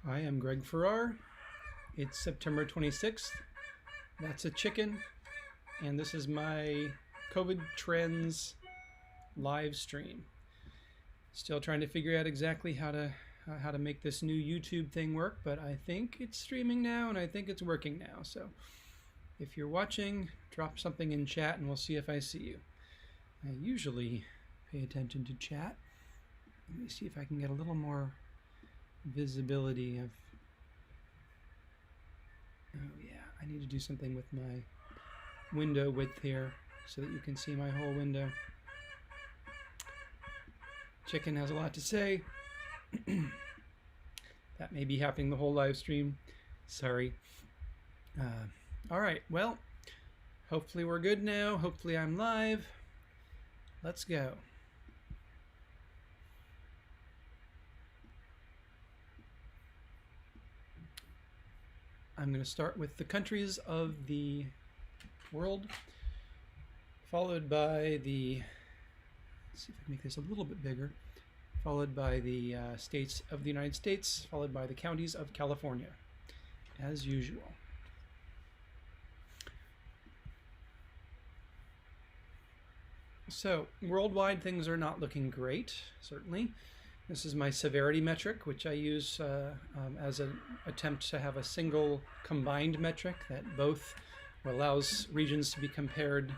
Hi, I'm Greg Farrar. It's September 26th. That's a chicken. And this is my COVID trends live stream. Still trying to figure out exactly how to make this new YouTube thing work, but I think it's streaming now and I think it's working now. So if you're watching, drop something in chat and we'll see if I see you. I usually pay attention to chat. Let me see if I can get a little more visibility of... Oh yeah, I need to do something with my window width here so that you can see my whole window. Chicken has a lot to say. That may be happening the whole live stream. Sorry. All right, well, hopefully we're good now. Hopefully I'm live. Let's go. I'm going to start with the countries of the world, followed by the, let's see if I can make this a little bit bigger, followed by the states of the United States, followed by the counties of California, as usual. So, worldwide things are not looking great, certainly. This is my severity metric, which I use as an attempt to have a single combined metric that both allows regions to be compared,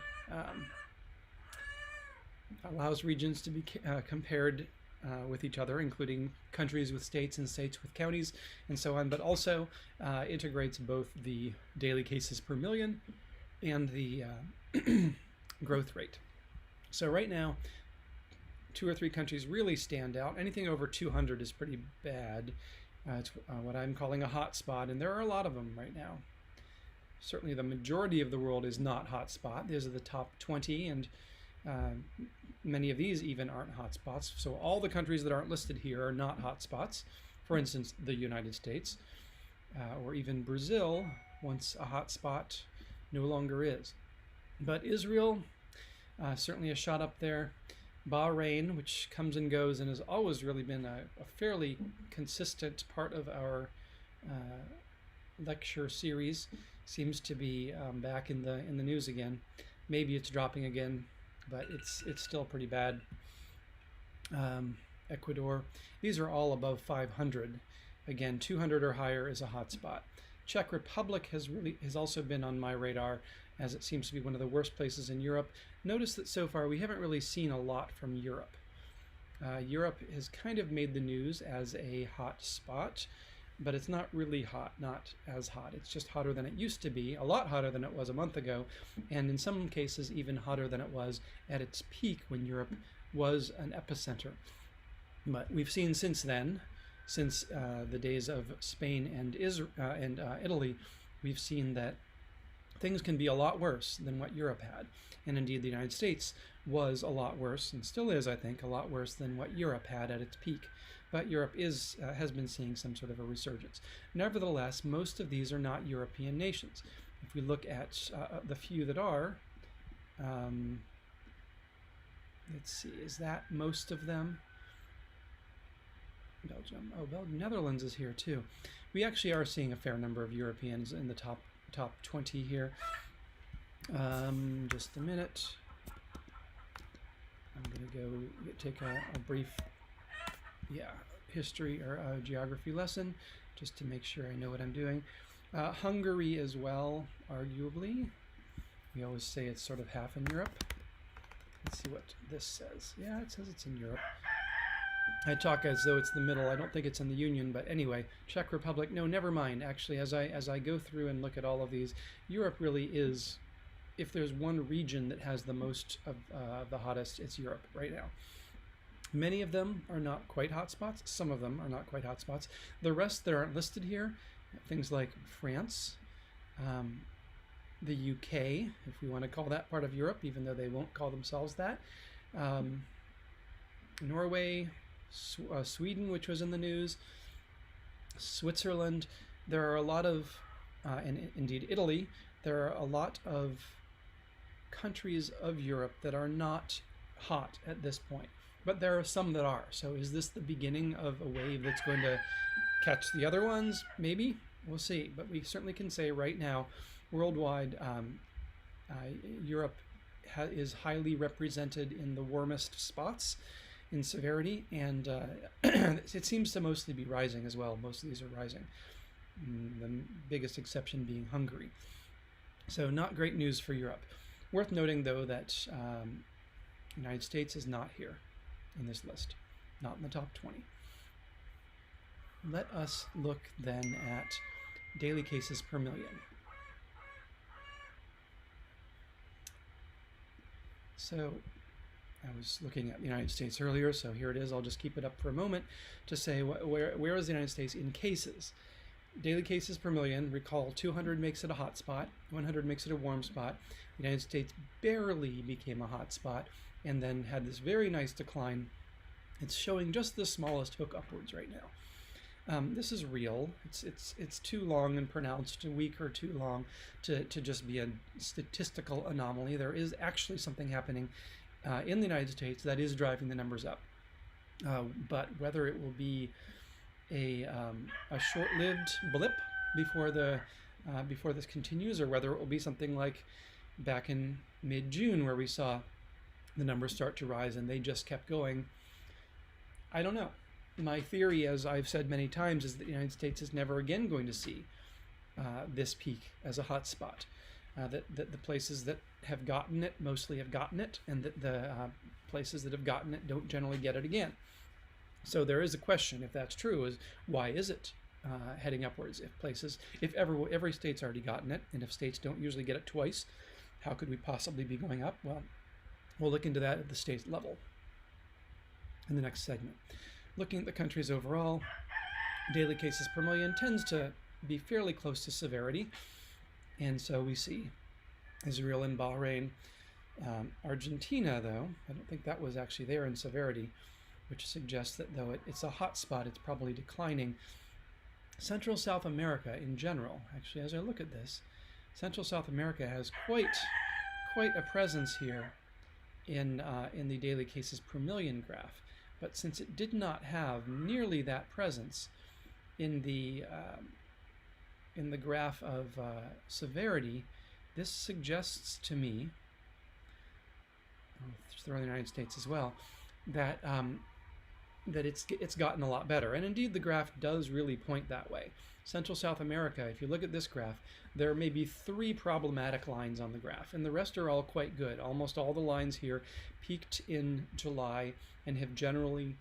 with each other, including countries with states and states with counties and so on, but also integrates both the daily cases per million and the growth rate. So right now, 2 or 3 countries really stand out. Anything over 200 is pretty bad. It's what I'm calling a hot spot, and there are a lot of them right now. Certainly the majority of the world is not hot spot. These are the top 20, and many of these even aren't hot spots. So all the countries that aren't listed here are not hot spots. For instance, the United States, or even Brazil, once a hot spot, no longer is. But Israel, certainly a shot up there. Bahrain, which comes and goes and has always really been a fairly consistent part of our lecture series, seems to be back in the news again. Maybe it's dropping again, but it's still pretty bad. Ecuador, these are all above 500. Again, 200 or higher is a hot spot. Czech Republic has also been on my radar, as it seems to be one of the worst places in Europe. Notice that so far we haven't really seen a lot from Europe. Europe has kind of made the news as a hot spot, but it's not really hot, not as hot. It's just hotter than it used to be, a lot hotter than it was a month ago, and in some cases even hotter than it was at its peak when Europe was an epicenter. But we've seen since then, since the days of Spain and Italy, we've seen that things can be a lot worse than what Europe had. And indeed, the United States was a lot worse, and still is, I think, a lot worse than what Europe had at its peak. But Europe has been seeing some sort of a resurgence. Nevertheless, most of these are not European nations. If we look at the few that are, let's see, is that most of them? Belgium. Oh, Netherlands is here too. We actually are seeing a fair number of Europeans in the top 20 here. Just a minute. I'm going to go take a brief history or geography lesson just to make sure I know what I'm doing. Hungary as well, arguably. We always say it's sort of half in Europe. Let's see what this says. Yeah, it says it's in Europe. I talk as though it's the middle. I don't think it's in the Union, but anyway, Czech Republic, no, never mind. Actually, as I go through and look at all of these, Europe really is, if there's one region that has the most of the hottest, it's Europe right now. Many of them are not quite hotspots. Some of them are not quite hotspots. The rest that aren't listed here, things like France, the UK, if we want to call that part of Europe, even though they won't call themselves that, Norway, Sweden, which was in the news, Switzerland. There are a lot of, and indeed Italy, there are a lot of countries of Europe that are not hot at this point, but there are some that are. So is this the beginning of a wave that's going to catch the other ones? Maybe. We'll see. But we certainly can say right now, worldwide, Europe is highly represented in the warmest spots in severity, and it seems to mostly be rising as well. Most of these are rising. The biggest exception being Hungary. So not great news for Europe. Worth noting, though, that the United States is not here in this list, not in the top 20. Let us look then at daily cases per million. So I was looking at the United States earlier, so here it is. I'll just keep it up for a moment to say where is the United States in cases. Daily cases per million, recall 200 makes it a hot spot, 100 makes it a warm spot. The United States barely became a hot spot and then had this very nice decline. It's showing just the smallest hook upwards right now. This is real. It's too long and pronounced, a week or too long to just be a statistical anomaly. There is actually something happening in the United States that is driving the numbers up. But whether it will be a short-lived blip before this continues, or whether it will be something like back in mid-June where we saw the numbers start to rise and they just kept going, I don't know. My theory, as I've said many times, is that the United States is never again going to see this peak as a hot spot. That the places that have gotten it mostly have gotten it, and that the places that have gotten it don't generally get it again. So there is a question, if that's true, is why is it heading upwards? If every state's already gotten it, and if states don't usually get it twice, how could we possibly be going up? Well, we'll look into that at the state level in the next segment. Looking at the countries overall, daily cases per million tends to be fairly close to severity. And so we see Israel and Bahrain. Argentina, though, I don't think that was actually there in severity, which suggests that though it's a hot spot, it's probably declining. Central South America in general, actually, as I look at this, Central South America has quite a presence here in the daily cases per million graph. But since it did not have nearly that presence in the graph of severity, this suggests to me, I'll throw in the United States as well, that that it's gotten a lot better. And indeed, the graph does really point that way. Central South America, if you look at this graph, there may be 3 problematic lines on the graph, and the rest are all quite good. Almost all the lines here peaked in July and have generally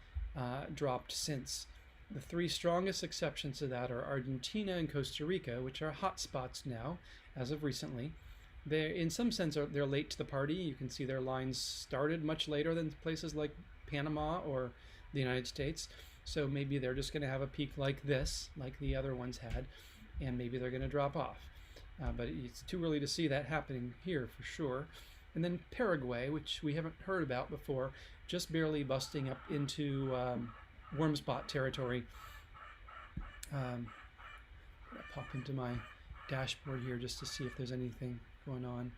dropped since. The 3 strongest exceptions to that are Argentina and Costa Rica, which are hot spots now, as of recently. They, in some sense, they're late to the party. You can see their lines started much later than places like Panama or the United States. So maybe they're just going to have a peak like this, like the other ones had, and maybe they're going to drop off. But it's too early to see that happening here for sure. And then Paraguay, which we haven't heard about before, just barely busting up into warm spot territory. I'll pop into my dashboard here just to see if there's anything going on.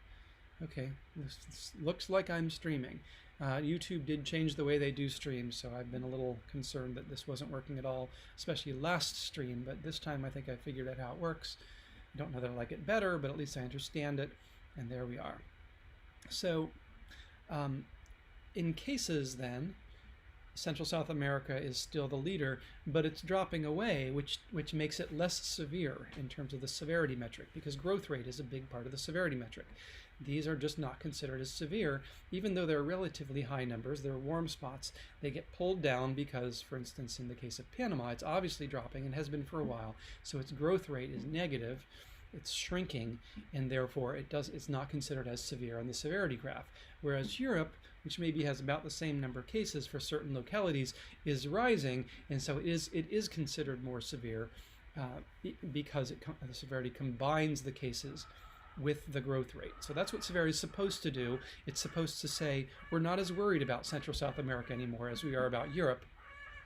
Okay, this looks like I'm streaming. YouTube did change the way they do streams, so I've been a little concerned that this wasn't working at all, especially last stream, but this time I think I figured out how it works. I don't know that I like it better, but at least I understand it, and there we are. So in cases then, Central South America is still the leader, but it's dropping away, which makes it less severe in terms of the severity metric, because growth rate is a big part of the severity metric. These are just not considered as severe, even though they're relatively high numbers. They're warm spots. They get pulled down because, for instance, in the case of Panama, it's obviously dropping and has been for a while, so its growth rate is negative. It's shrinking, and therefore it's not considered as severe on the severity graph. Whereas Europe, which maybe has about the same number of cases for certain localities, is rising, and so it is considered more severe because the severity combines the cases with the growth rate. So that's what severity is supposed to do. It's supposed to say we're not as worried about Central South America anymore as we are about Europe,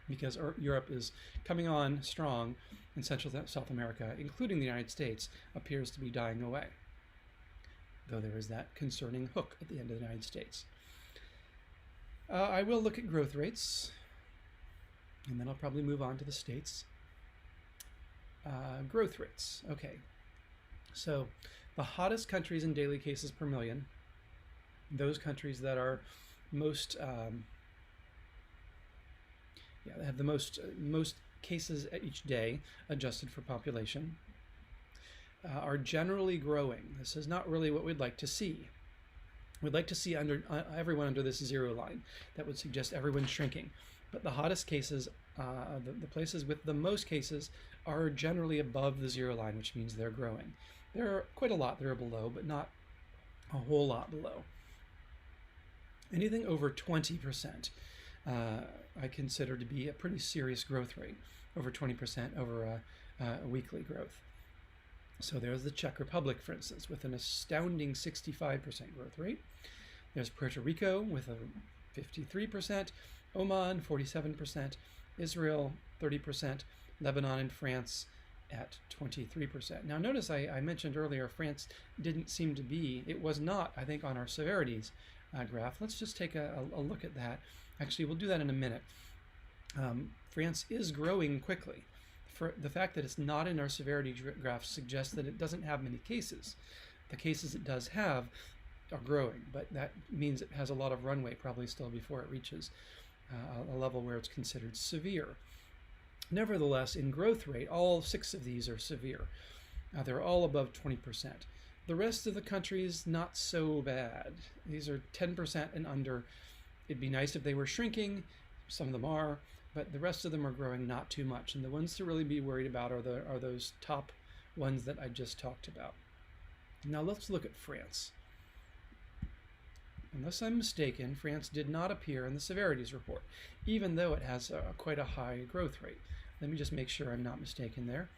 because Europe is coming on strong, and Central South America, including the United States, appears to be dying away, though there is that concerning hook at the end of the United States. I will look at growth rates, and then I'll probably move on to the states. growth rates. Okay, so the hottest countries in daily cases per million, those countries that are most, that have the most cases each day adjusted for population, are generally growing. This is not really what we'd like to see. We'd like to see everyone under this zero line. That would suggest everyone's shrinking. But the hottest cases, the places with the most cases, are generally above the zero line, which means they're growing. There are quite a lot that are below, but not a whole lot below. Anything over 20%, I consider to be a pretty serious growth rate, over 20% over a weekly growth. So there's the Czech Republic, for instance, with an astounding 65% growth rate. There's Puerto Rico with a 53%, Oman 47%, Israel 30%, Lebanon and France at 23%. Now notice I mentioned earlier France didn't seem to be, it was not, I think, on our severities graph. Let's just take a look at that. Actually, we'll do that in a minute. France is growing quickly. For the fact that it's not in our severity graph suggests that it doesn't have many cases. The cases it does have are growing, but that means it has a lot of runway probably still before it reaches a level where it's considered severe. Nevertheless, in growth rate, all 6 of these are severe. They're all above 20%. The rest of the countries, not so bad. These are 10% and under. It'd be nice if they were shrinking. Some of them are, but the rest of them are growing not too much. And the ones to really be worried about are those top ones that I just talked about. Now let's look at France. Unless I'm mistaken, France did not appear in the severities report, even though it has quite a high growth rate. Let me just make sure I'm not mistaken there.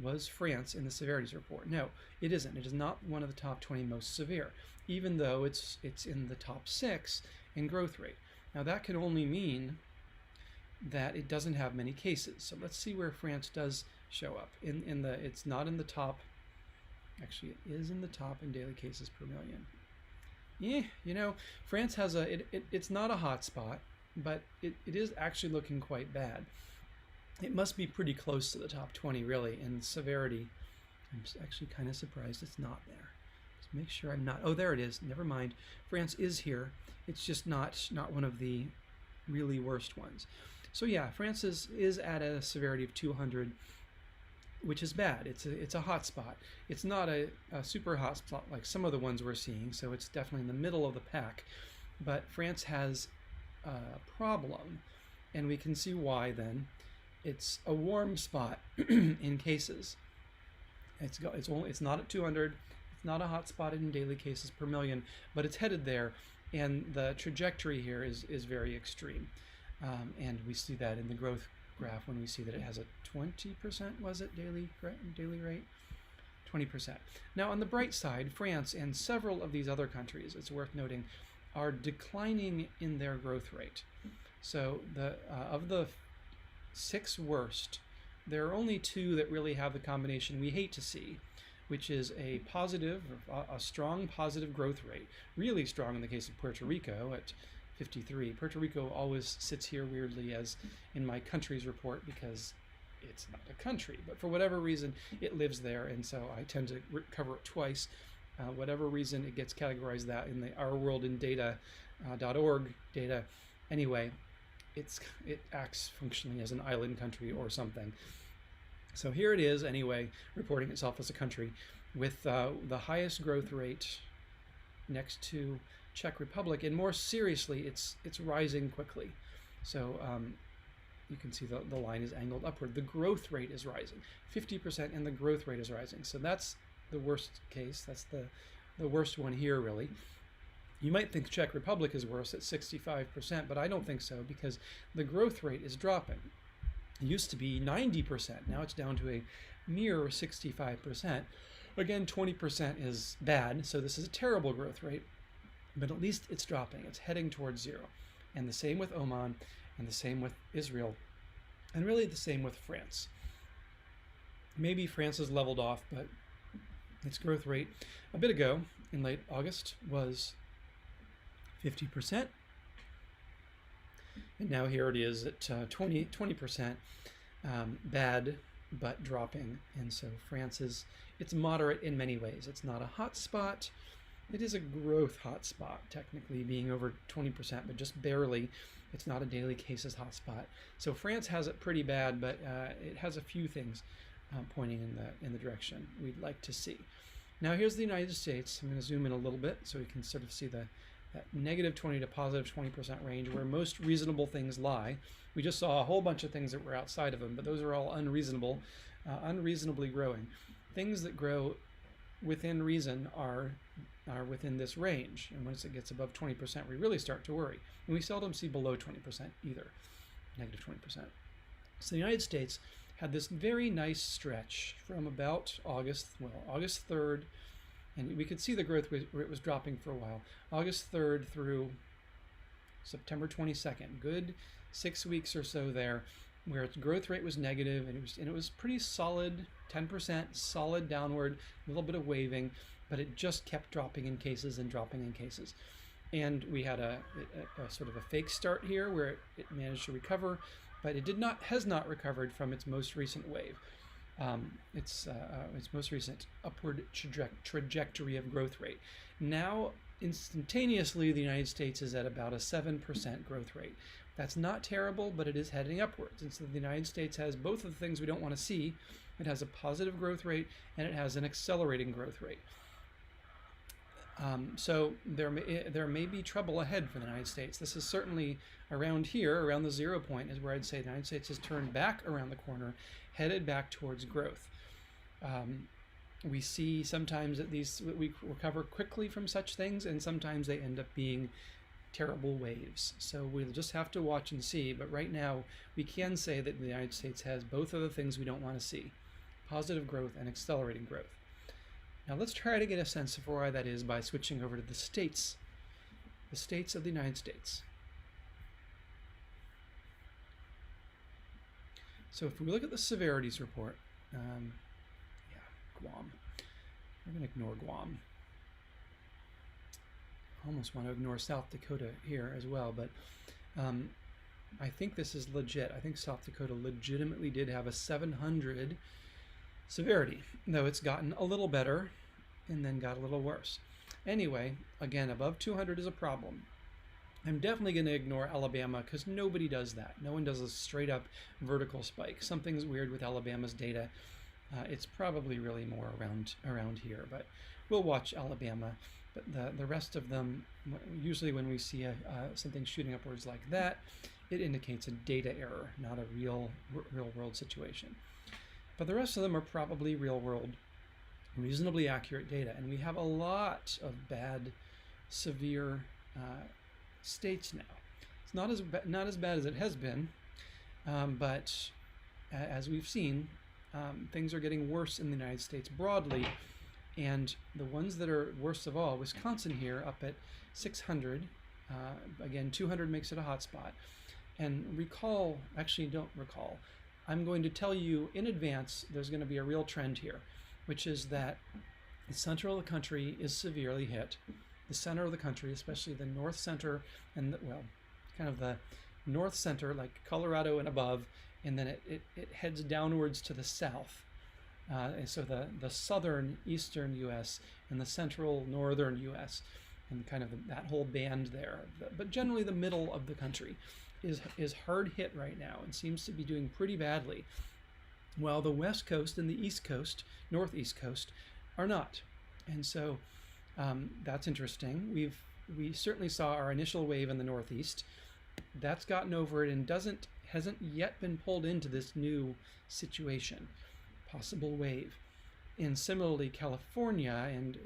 Was France in the severities report? No, it isn't. It is not one of the top 20 most severe, even though it's in the top 6 in growth rate. Now that can only mean that it doesn't have many cases. So let's see where France does show up. It's not in the top. Actually, it is in the top in daily cases per million. Yeah, France has it's not a hot spot, but it is actually looking quite bad. It must be pretty close to the top 20, really, in severity. I'm actually kind of surprised it's not there. Let's make sure I'm not. Oh, there it is. Never mind. France is here. It's just not one of the really worst ones. So yeah, France is at a severity of 200, which is bad. It's a hot spot. It's not a super hot spot like some of the ones we're seeing, so it's definitely in the middle of the pack. But France has a problem, and we can see why then. It's a warm spot in cases. It's not at 200. It's not a hot spot in daily cases per million, but it's headed there, and the trajectory here is very extreme. And we see that in the growth graph when we see that it has a 20%, was it, daily rate? 20%. Now on the bright side, France and several of these other countries, it's worth noting, are declining in their growth rate. So of the 6 worst, there are only 2 that really have the combination we hate to see, which is a strong positive growth rate, really strong in the case of Puerto Rico at 53. Puerto Rico always sits here weirdly as in my countries report because it's not a country, but for whatever reason it lives there, and so I tend to cover it twice. Whatever reason it gets categorized that in the Our World in Data.org data. Anyway, it acts functionally as an island country or something. So here it is anyway, reporting itself as a country with the highest growth rate next to Czech Republic, and more seriously, it's rising quickly. So you can see the line is angled upward. The growth rate is rising, 50%, and the growth rate is rising. So that's the worst case. That's the worst one here, really. You might think Czech Republic is worse at 65%, but I don't think so because the growth rate is dropping. It used to be 90%. Now it's down to a mere 65%. Again, 20% is bad, so this is a terrible growth rate, but at least it's dropping. It's heading towards 0. And the same with Oman, and the same with Israel, and really the same with France. Maybe France has leveled off, but its growth rate a bit ago in late August was 50%, and now here it is at 20%. Bad, but dropping. And so France it's moderate in many ways. It's not a hot spot. It is a growth hotspot, technically being over 20%, but just barely. It's not a daily cases hotspot. So France has it pretty bad, but it has a few things pointing in the direction we'd like to see. Now here's the United States. I'm going to zoom in a little bit so we can sort of see that negative 20 to positive 20% range where most reasonable things lie. We just saw a whole bunch of things that were outside of them, but those are all unreasonable, unreasonably growing. Things that grow within reason are within this range, and once it gets above 20%, we really start to worry. And we seldom see below 20% either, negative 20%. So the United States had this very nice stretch from about August 3rd, and we could see the growth where it was dropping for a while. August 3rd through September 22nd, good 6 weeks or so there, where its growth rate was negative, and it was pretty solid, 10%, solid downward, a little bit of waving, but it just kept dropping in cases and dropping in cases. And we had a sort of a fake start here where it managed to recover, but it has not recovered from its most recent wave. Its most recent upward trajectory of growth rate. Now, instantaneously, the United States is at about a 7% growth rate. That's not terrible, but it is heading upwards. And so the United States has both of the things we don't want to see. It has a positive growth rate, and it has an accelerating growth rate. So there may be trouble ahead for the United States. This is certainly around here, around the 0 point, is where I'd say the United States has turned back around the corner, headed back towards growth. We see sometimes that we recover quickly from such things, and sometimes they end up being terrible waves. So we'll just have to watch and see. But right now, we can say that the United States has both of the things we don't want to see: positive growth and accelerating growth. Now let's try to get a sense of why that is by switching over to the states of the United States. So if we look at the severities report, Guam. We're going to ignore Guam. I almost want to ignore South Dakota here as well, but I think this is legit. I think South Dakota legitimately did have a 700 severity, though it's gotten a little better and then got a little worse. Anyway, again, above 200 is a problem. I'm definitely going to ignore Alabama because nobody does that. No one does a straight up vertical spike. Something's weird with Alabama's data. It's probably really more around here, but we'll watch Alabama. But the rest of them, usually when we see something shooting upwards like that, it indicates a data error, not a real world situation. But the rest of them are probably real world, reasonably accurate data. And we have a lot of bad, severe states now. It's not as bad as it has been, but as we've seen, things are getting worse in the United States broadly. And the ones that are worst of all, Wisconsin here up at 600, again 200 makes it a hotspot. And don't recall, I'm going to tell you in advance there's going to be a real trend here, which is that the center of the country is severely hit. The center of the country, especially the north center and kind of the north center, like Colorado and above, and then it heads downwards to the south. And so the southern eastern U.S. and the central northern U.S. and kind of that whole band there, but generally the middle of the country is hard hit right now and seems to be doing pretty badly, while the west coast and the east coast, northeast coast, are not. And so that's interesting. We certainly saw our initial wave in the northeast. That's gotten over it and hasn't yet been pulled into this new situation. Possible wave. And similarly, California and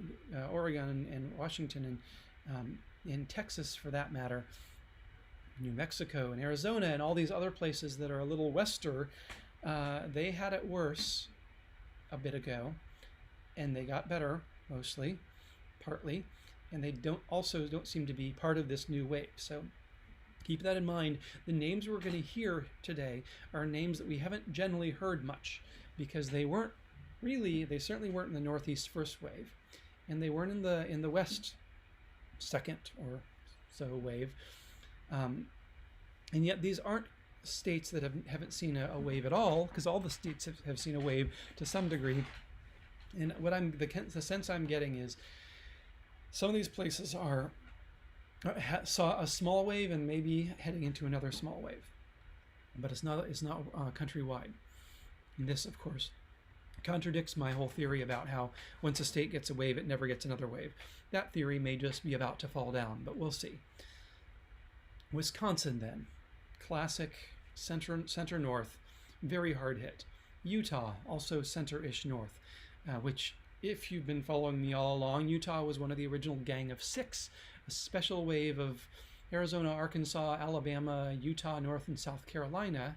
Oregon and Washington and in Texas, for that matter, New Mexico and Arizona and all these other places that are a little wester, they had it worse a bit ago, and they got better partly, and they don't seem to be part of this new wave. So keep that in mind. The names we're going to hear today are names that we haven't generally heard much, because they certainly weren't in the Northeast first wave, and they weren't in the West second or so wave, and yet these aren't states that haven't seen a wave at all, because all the states have seen a wave to some degree. And what the sense I'm getting is some of these places saw a small wave and maybe heading into another small wave, but it's not countrywide. And this, of course, contradicts my whole theory about how once a state gets a wave, it never gets another wave. That theory may just be about to fall down, but we'll see. Wisconsin, then, classic center north, very hard hit. Utah, also center-ish north, which, if you've been following me all along, Utah was one of the original Gang of Six, a special wave of Arizona, Arkansas, Alabama, Utah, North and South Carolina,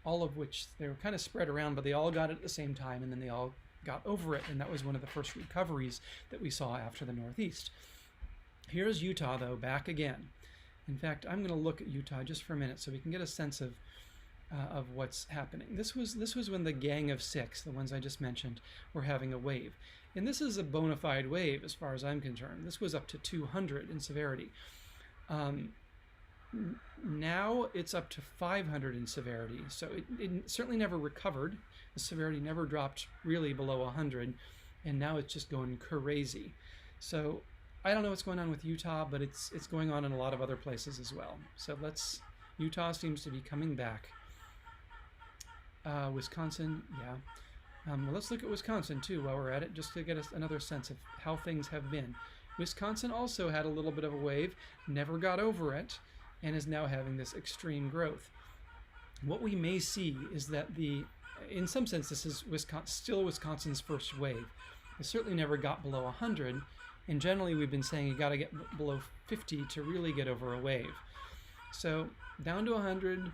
all of which they were kind of spread around, but they all got it at the same time, and then they all got over it, and that was one of the first recoveries that we saw after the Northeast. Here's Utah, though, back again. In fact, I'm going to look at Utah just for a minute so we can get a sense of what's happening. This was when the Gang of Six, the ones I just mentioned, were having a wave. And this is a bona fide wave as far as I'm concerned. This was up to 200 in severity. Now it's up to 500 in severity. So it certainly never recovered. The severity never dropped really below 100. And now it's just going crazy. So I don't know what's going on with Utah, but it's going on in a lot of other places as well. So Utah seems to be coming back. Wisconsin, yeah. Well, let's look at Wisconsin too while we're at it, just to get us another sense of how things have been. Wisconsin also had a little bit of a wave, never got over it, and is now having this extreme growth. What we may see is that in some sense, this is still Wisconsin's first wave. It certainly never got below 100, and generally we've been saying you got to get below 50 to really get over a wave. So down to 100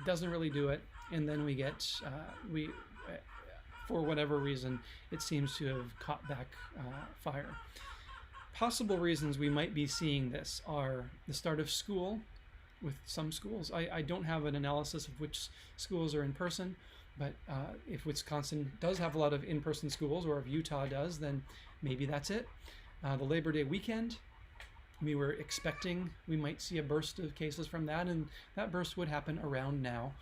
doesn't really do it, and then we get for whatever reason, it seems to have caught back fire. Possible reasons we might be seeing this are the start of school with some schools. I don't have an analysis of which schools are in person, but if Wisconsin does have a lot of in-person schools, or if Utah does, then maybe that's it. The Labor Day weekend, we were expecting we might see a burst of cases from that, and that burst would happen around now.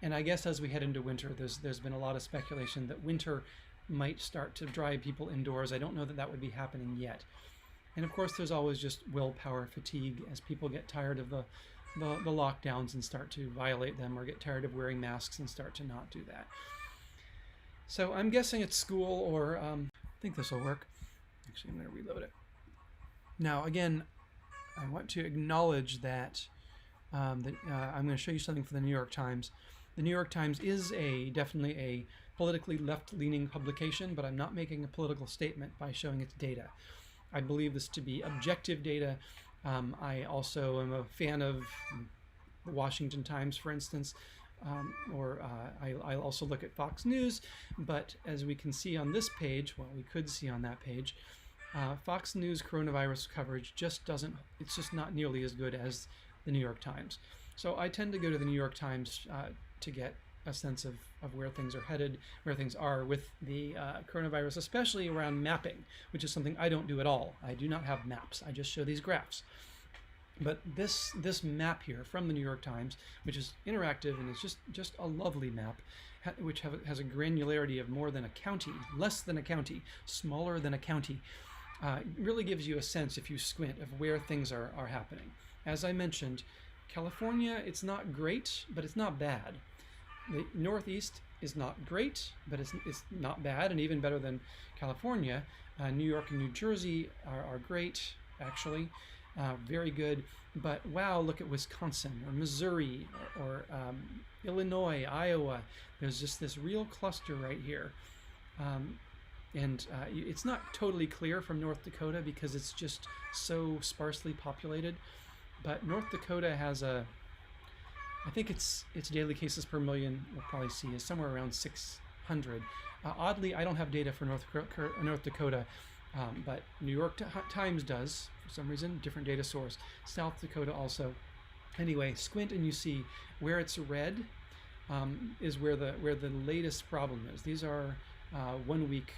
And I guess as we head into winter, there's been a lot of speculation that winter might start to drive people indoors. I don't know that would be happening yet. And of course, there's always just willpower fatigue as people get tired of the lockdowns and start to violate them, or get tired of wearing masks and start to not do that. So I'm guessing it's school, or I think this will work. Actually, I'm going to reload it. Now, again, I want to acknowledge that I'm going to show you something for the New York Times. The New York Times is definitely a politically left-leaning publication, but I'm not making a political statement by showing its data. I believe this to be objective data. I also am a fan of the Washington Times, for instance, I also look at Fox News, but as we can see on this page, well, we could see on that page, Fox News coronavirus coverage it's just not nearly as good as the New York Times. So I tend to go to the New York Times to get a sense of where things are headed, where things are with the coronavirus, especially around mapping, which is something I don't do at all. I do not have maps. I just show these graphs. But this map here from the New York Times, which is interactive and is just a lovely map, which has a granularity of more than a county, less than a county, smaller than a county, really gives you a sense, if you squint, of where things are happening. As I mentioned, California, it's not great, but it's not bad. The Northeast is not great, but it's not bad, and even better than California. New York and New Jersey are great, actually, very good. But wow, look at Wisconsin or Missouri or Illinois, Iowa. There's just this real cluster right here. And it's not totally clear from North Dakota because it's just so sparsely populated. But North Dakota has I think its daily cases per million, we'll probably see, is somewhere around 600. Oddly, I don't have data for North Dakota, but New York Times does, for some reason, different data source. South Dakota also. Anyway, squint and you see where it's red is where the latest problem is. These are 1 week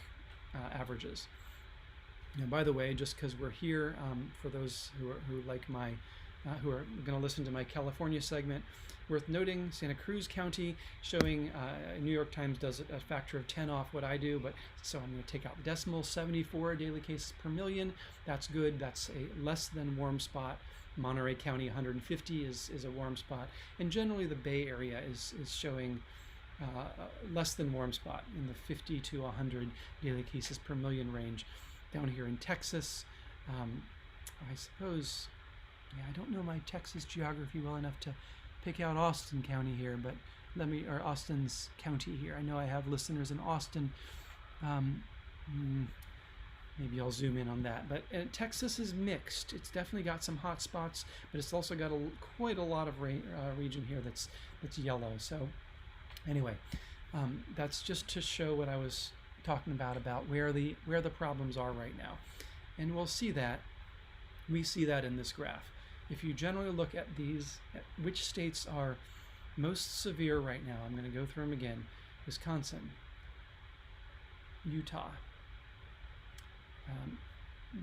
averages. Now, by the way, just because we're here, for those who like my who are going to listen to my California segment. Worth noting, Santa Cruz County showing, New York Times does a factor of 10 off what I do, but so I'm going to take out the decimal, 74 daily cases per million. That's good. That's a less than warm spot. Monterey County 150 is a warm spot. And generally the Bay Area is showing less than warm spot in the 50 to 100 daily cases per million range. Down here in Texas, I suppose, yeah, I don't know my Texas geography well enough to pick out Austin County here, but or Austin's county here. I know I have listeners in Austin. Maybe I'll zoom in on that. But Texas is mixed. It's definitely got some hot spots, but it's also got quite a lot of region here that's yellow. So anyway, that's just to show what I was talking about where the problems are right now. And we'll see that. We see that in this graph. If you generally look at these, at which states are most severe right now, I'm going to go through them again. Wisconsin, Utah,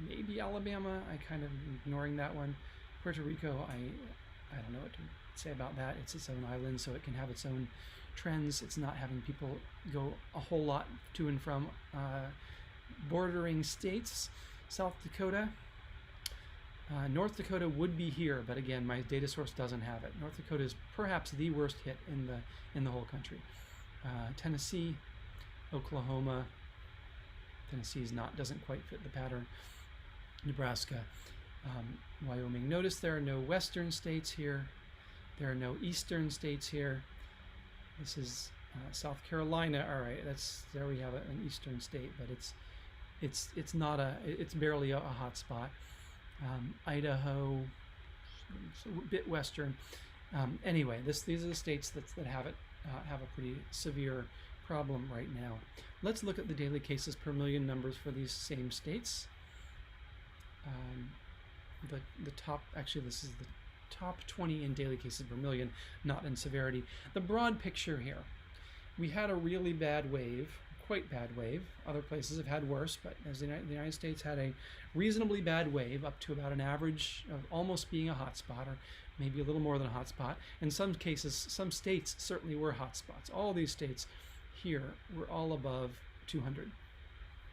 maybe Alabama. I kind of ignoring that one. Puerto Rico, I don't know what to say about that. It's its own island, so it can have its own trends. It's not having people go a whole lot to and from bordering states. South Dakota. North Dakota would be here, but again, my data source doesn't have it. North Dakota is perhaps the worst hit in the whole country. Tennessee, Oklahoma. Tennessee doesn't quite fit the pattern. Nebraska, Wyoming. Notice there are no western states here. There are no eastern states here. This is South Carolina. All right, there we have an eastern state, but it's barely a hot spot. Idaho, a bit western. Anyway, these are the states that have a pretty severe problem right now. Let's look at the daily cases per million numbers for these same states. The top, actually this is the top 20 in daily cases per million, not in severity. The broad picture here, we had a really bad wave, quite bad wave. Other places have had worse, but as the United States had a reasonably bad wave, up to about an average of almost being a hot spot, or maybe a little more than a hot spot. In some cases, some states certainly were hot spots. All these states here were all above 200.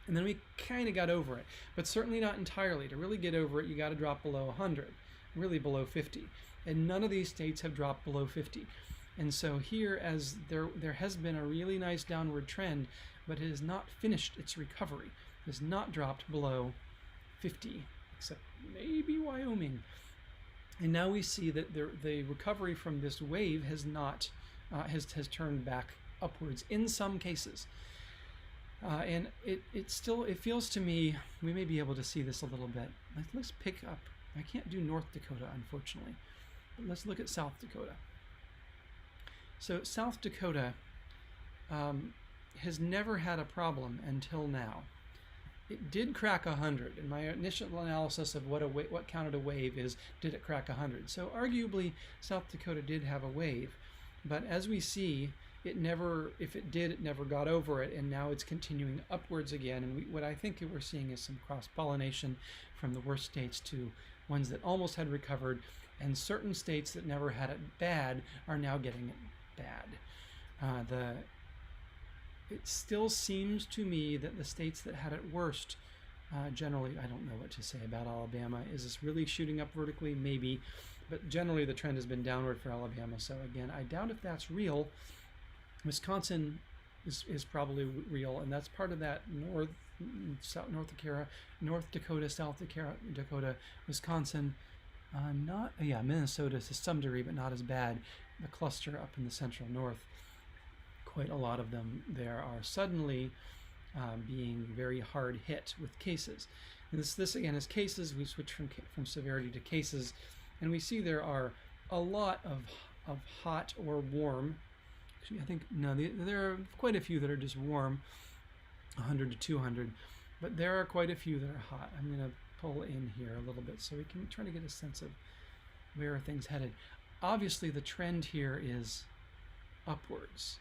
And then we kind of got over it, but certainly not entirely. To really get over it, you got to drop below 100, really below 50. And none of these states have dropped below 50. And so here, as there has been a really nice downward trend, but it has not finished its recovery. It has not dropped below 50, except maybe Wyoming. And now we see that the recovery from this wave has not has turned back upwards in some cases. And it feels to me, we may be able to see this a little bit. Let's pick up, I can't do North Dakota, unfortunately, but let's look at South Dakota. So South Dakota has never had a problem until now. It did crack 100. In my initial analysis of what counted a wave is, did it crack 100? So arguably, South Dakota did have a wave, but as we see, it never got over it, and now it's continuing upwards again. And what I think we're seeing is some cross-pollination from the worst states to ones that almost had recovered, and certain states that never had it bad are now getting it bad. It still seems to me that the states that had it worst, generally, I don't know what to say about Alabama. Is this really shooting up vertically? Maybe, but generally the trend has been downward for Alabama. So again, I doubt if that's real. Wisconsin is probably real, and that's part of that North Dakota, South Dakota, Wisconsin, Minnesota to some degree, but not as bad. The cluster up in the central north, quite a lot of them there are suddenly being very hard hit with cases. And this again is cases. We switch from severity to cases, and we see there are a lot of hot or warm. Actually, I think no, there are quite a few that are just warm, 100 to 200, but there are quite a few that are hot. I'm going to pull in here a little bit so we can try to get a sense of where are things headed. Obviously, the trend here is upwards.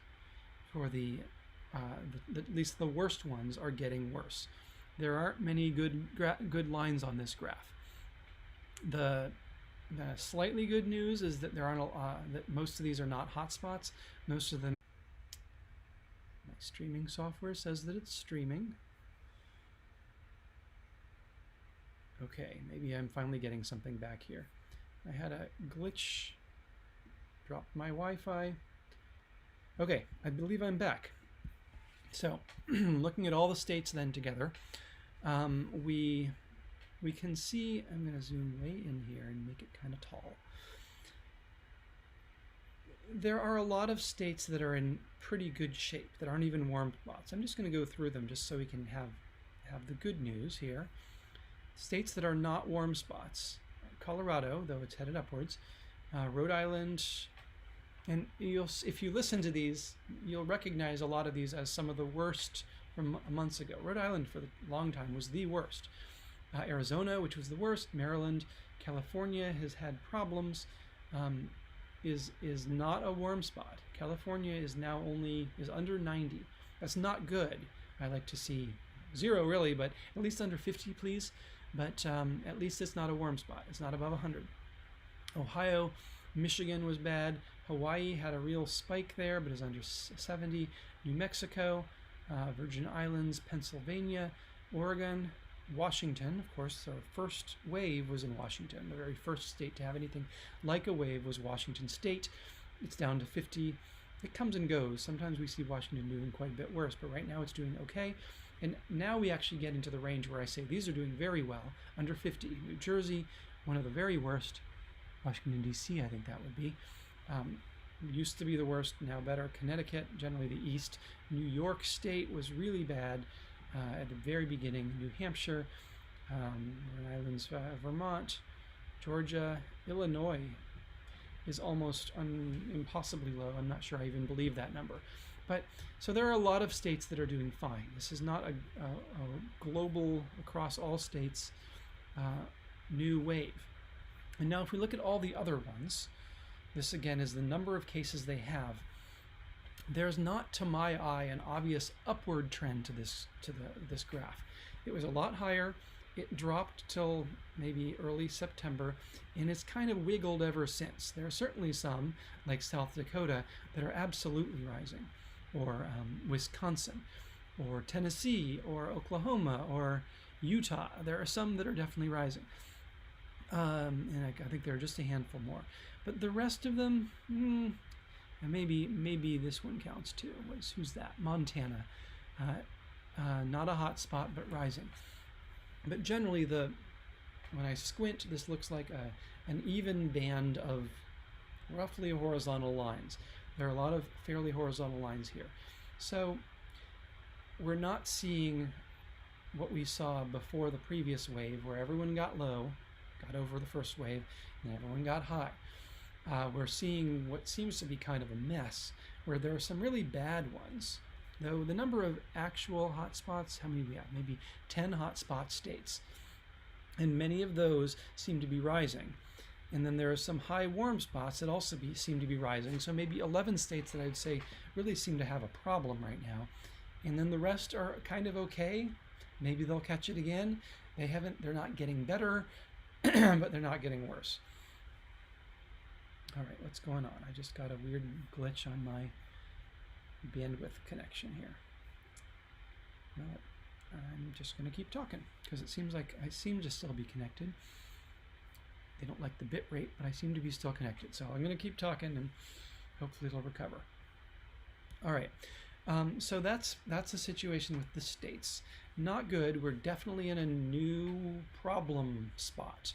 For at least the worst ones are getting worse. There aren't many good lines on this graph. The Slightly good news is that there aren't that most of these are not hotspots. Most of them. My streaming software says that it's streaming. Okay, maybe I'm finally getting something back here. I had a glitch. Dropped my Wi-Fi. Okay, I believe I'm back. So, looking at all the states then together, we can see, I'm going to zoom way in here and make it kind of tall. There are a lot of states that are in pretty good shape, that aren't even warm spots. I'm just going to go through them just so we can have the good news here. States that are not warm spots. Colorado, though it's headed upwards. Rhode Island, and if you listen to these, you'll recognize a lot of these as some of the worst from months ago. Rhode Island for a long time was the worst. Arizona, which was the worst. Maryland, California has had problems. Is not a warm spot. California is now is under 90. That's not good. I like to see 0 really, but at least under 50, please. But at least it's not a warm spot. It's not above 100. Ohio, Michigan was bad. Hawaii had a real spike there, but is under 70. New Mexico, Virgin Islands, Pennsylvania, Oregon, Washington, of course, our first wave was in Washington. The very first state to have anything like a wave was Washington State. It's down to 50. It comes and goes. Sometimes we see Washington doing quite a bit worse, but right now it's doing okay. And now we actually get into the range where I say these are doing very well, under 50. New Jersey, one of the very worst. Washington, D.C., I think that would be. Used to be the worst, now better. Connecticut, generally the east. New York State was really bad at the very beginning. New Hampshire, Rhode Islands, Vermont, Georgia, Illinois is almost impossibly low. I'm not sure I even believe that number. But so there are a lot of states that are doing fine. This is not a global, across all states, new wave. And now if we look at all the other ones, this again is the number of cases they have. There's not, to my eye, an obvious upward trend to this graph. It was a lot higher. It dropped till maybe early September, and it's kind of wiggled ever since. There are certainly some, like South Dakota, that are absolutely rising, or Wisconsin, or Tennessee, or Oklahoma, or Utah. There are some that are definitely rising. And I think there are just a handful more. But the rest of them, and maybe this one counts too. Who's that? Montana. Not a hot spot, but rising. But generally, when I squint, this looks like an even band of roughly horizontal lines. There are a lot of fairly horizontal lines here. So we're not seeing what we saw before the previous wave, where everyone got low, got over the first wave, and everyone got high. We're seeing what seems to be kind of a mess, where there are some really bad ones. Though the number of actual hotspots, how many do we have? Maybe 10 hotspot states. And many of those seem to be rising. And then there are some high warm spots that also seem to be rising. So maybe 11 states that I'd say really seem to have a problem right now. And then the rest are kind of okay. Maybe they'll catch it again. They're not getting better, but they're not getting worse. All right, what's going on? I just got a weird glitch on my bandwidth connection here. Well, I'm just going to keep talking because it seems like I seem to still be connected. They don't like the bit rate, but I seem to be still connected. So I'm going to keep talking and hopefully it'll recover. All right, so that's the situation with the states. Not good. We're definitely in a new problem spot.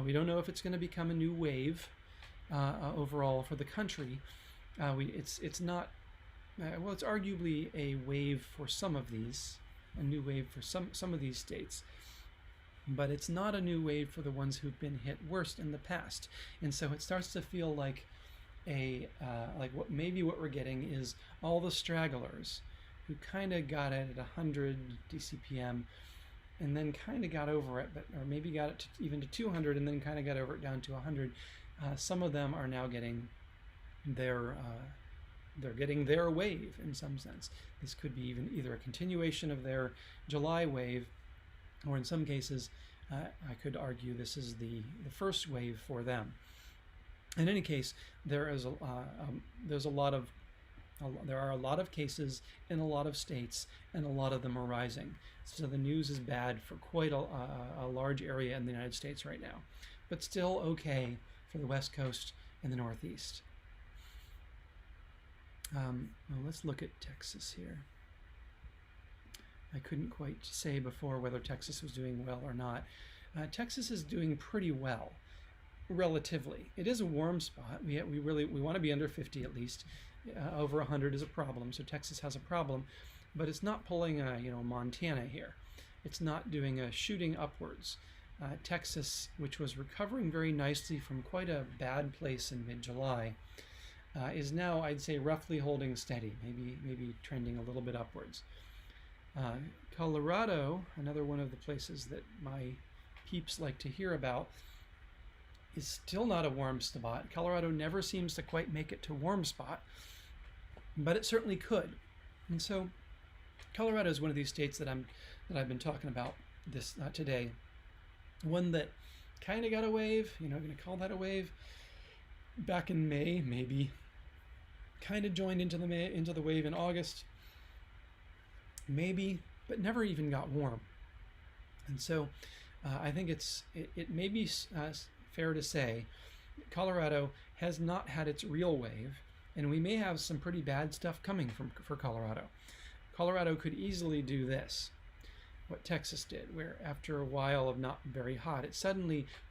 We don't know if it's going to become a new wave overall for the country. It's not. Well, it's arguably a wave for some of these, a new wave for some of these states, but it's not a new wave for the ones who've been hit worst in the past. And so it starts to feel like what we're getting is all the stragglers who kind of got it at 100 dCPM and then kind of got over it, or maybe got it even to 200 and then kind of got over it down to 100. Some of them are now getting their wave in some sense. This could be either a continuation of their July wave, or in some cases, I could argue this is the first wave for them. In any case, there are a lot of cases in a lot of states, and a lot of them are rising. So the news is bad for quite a large area in the United States right now, but still okay for the West Coast and the Northeast. Well, let's look at Texas here. I couldn't quite say before whether Texas was doing well or not. Texas is doing pretty well, relatively. It is a warm spot. We want to be under 50 at least. Over 100 is a problem, so Texas has a problem, but it's not pulling a Montana here. It's not doing a shooting upwards. Texas, which was recovering very nicely from quite a bad place in mid-July, is now, I'd say, roughly holding steady, maybe trending a little bit upwards. Colorado, another one of the places that my peeps like to hear about, is still not a warm spot. Colorado never seems to quite make it to warm spot, but it certainly could. And so Colorado is one of these states that I've been talking about this today. One that kind of got a wave, going to call that a wave, back in May, maybe. Kind of joined into the wave in August, maybe, but never even got warm. And so I think it may be fair to say Colorado has not had its real wave, and we may have some pretty bad stuff coming for Colorado. Colorado could easily do this, what Texas did, where after a while of not very hot, it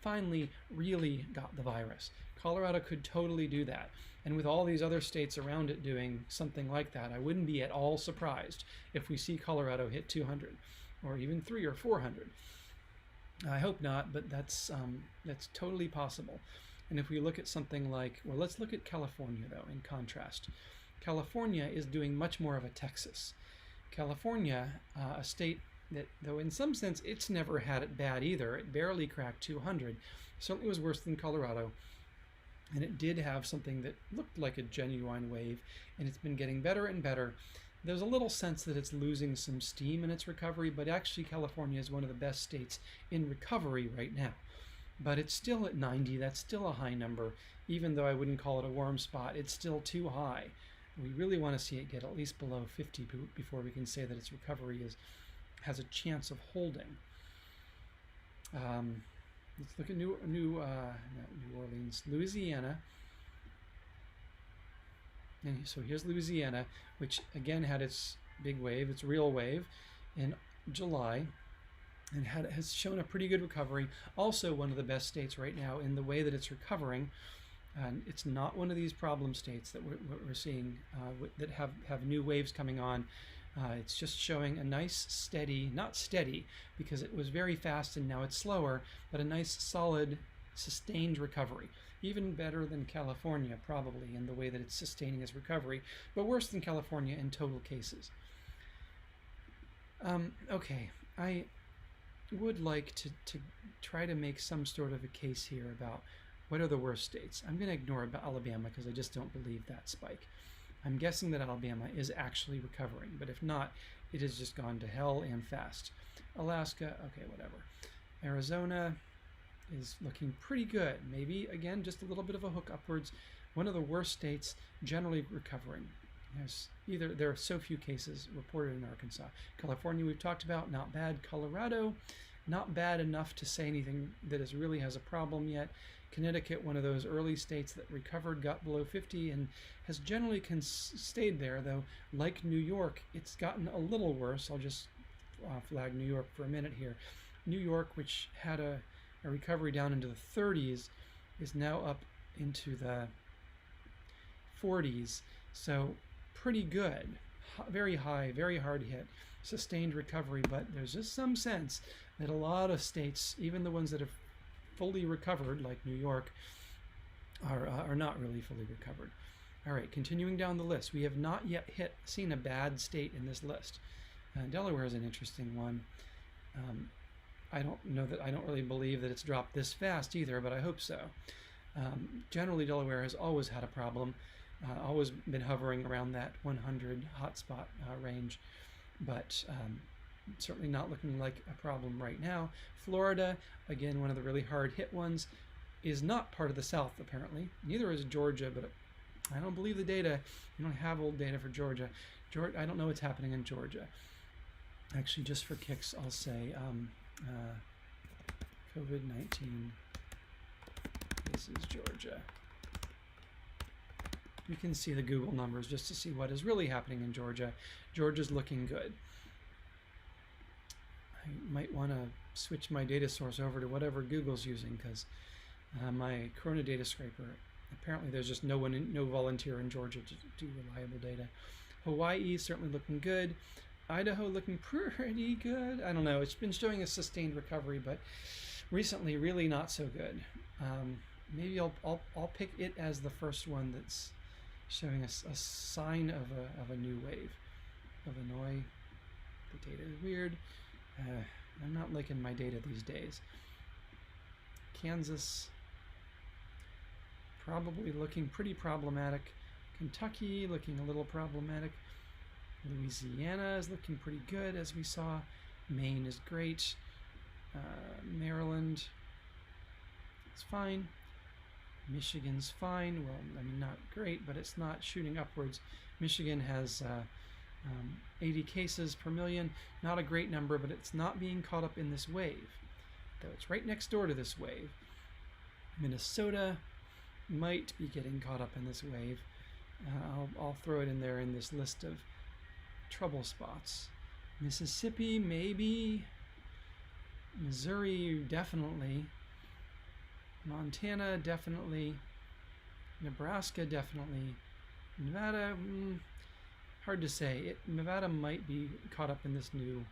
finally really got the virus. Colorado could totally do that. And with all these other states around it doing something like that, I wouldn't be at all surprised if we see Colorado hit 200 or even 300 or 400. I hope not, but that's totally possible. And if we look at something like, well, let's look at California, though, in contrast. California is doing much more of a Texas. California, a state that, though in some sense it's never had it bad either, it barely cracked 200, certainly was worse than Colorado. And it did have something that looked like a genuine wave, and it's been getting better and better. There's a little sense that it's losing some steam in its recovery, but actually California is one of the best states in recovery right now. But it's still at 90, that's still a high number. Even though I wouldn't call it a warm spot, it's still too high. We really want to see it get at least below 50 before we can say that its recovery has a chance of holding. Let's look at not New Orleans, Louisiana. And so here's Louisiana, which again had its big wave, its real wave, in July, and has shown a pretty good recovery. Also one of the best states right now in the way that it's recovering. And it's not one of these problem states that we're seeing that have new waves coming on. It's just showing a nice steady, not steady because it was very fast and now it's slower, but a nice solid sustained recovery. Even better than California probably in the way that it's sustaining its recovery, but worse than California in total cases. Okay, I would like to try to make some sort of a case here about what are the worst states. I'm going to ignore Alabama because I just don't believe that spike. I'm guessing that Alabama is actually recovering, but if not, it has just gone to hell and fast. Alaska, okay, whatever. Arizona is looking pretty good. Maybe, again, just a little bit of a hook upwards. One of the worst states, generally recovering. There are so few cases reported in Arkansas. California, we've talked about, not bad. Colorado, not bad enough to say anything that really has a problem yet. Connecticut, one of those early states that recovered, got below 50 and has generally stayed there, though like New York, it's gotten a little worse. I'll just flag New York for a minute here. New York, which had a recovery down into the 30s, is now up into the 40s. So pretty good, very high, very hard hit, sustained recovery, but there's just some sense that a lot of states, even the ones that have fully recovered, like New York, are not really fully recovered. All right, continuing down the list, we have not yet seen a bad state in this list. Delaware is an interesting one. I don't really believe that it's dropped this fast either, but I hope so. Generally, Delaware has always had a problem, always been hovering around that 100 hotspot range, but certainly not looking like a problem right now. Florida, again, one of the really hard hit ones, is not part of the South apparently. Neither is Georgia, but I don't believe the data. You don't have old data for Georgia. I don't know what's happening in Georgia. Actually, just for kicks, I'll say COVID-19 cases Georgia. You can see the Google numbers just to see what is really happening in Georgia. Georgia's looking good. I might want to switch my data source over to whatever Google's using, because my Corona data scraper, apparently there's just no volunteer in Georgia to do reliable data. Hawaii certainly looking good. Idaho looking pretty good. I don't know, it's been showing a sustained recovery, but recently really not so good. Maybe I'll pick it as the first one that's showing a sign of a new wave. Illinois, the data is weird. I'm not liking my data these days. Kansas, probably looking pretty problematic. Kentucky looking a little problematic. Louisiana is looking pretty good, as we saw. Maine is great. Maryland is fine. Michigan's fine. Well, I mean, not great, but it's not shooting upwards. Michigan has 80 cases per million. Not a great number, but it's not being caught up in this wave, though it's right next door to this wave. Minnesota might be getting caught up in this wave. I'll throw it in there in this list of trouble spots. Mississippi, maybe. Missouri, definitely. Montana, definitely. Nebraska, definitely. Nevada, hard to say. Nevada might be caught up in this new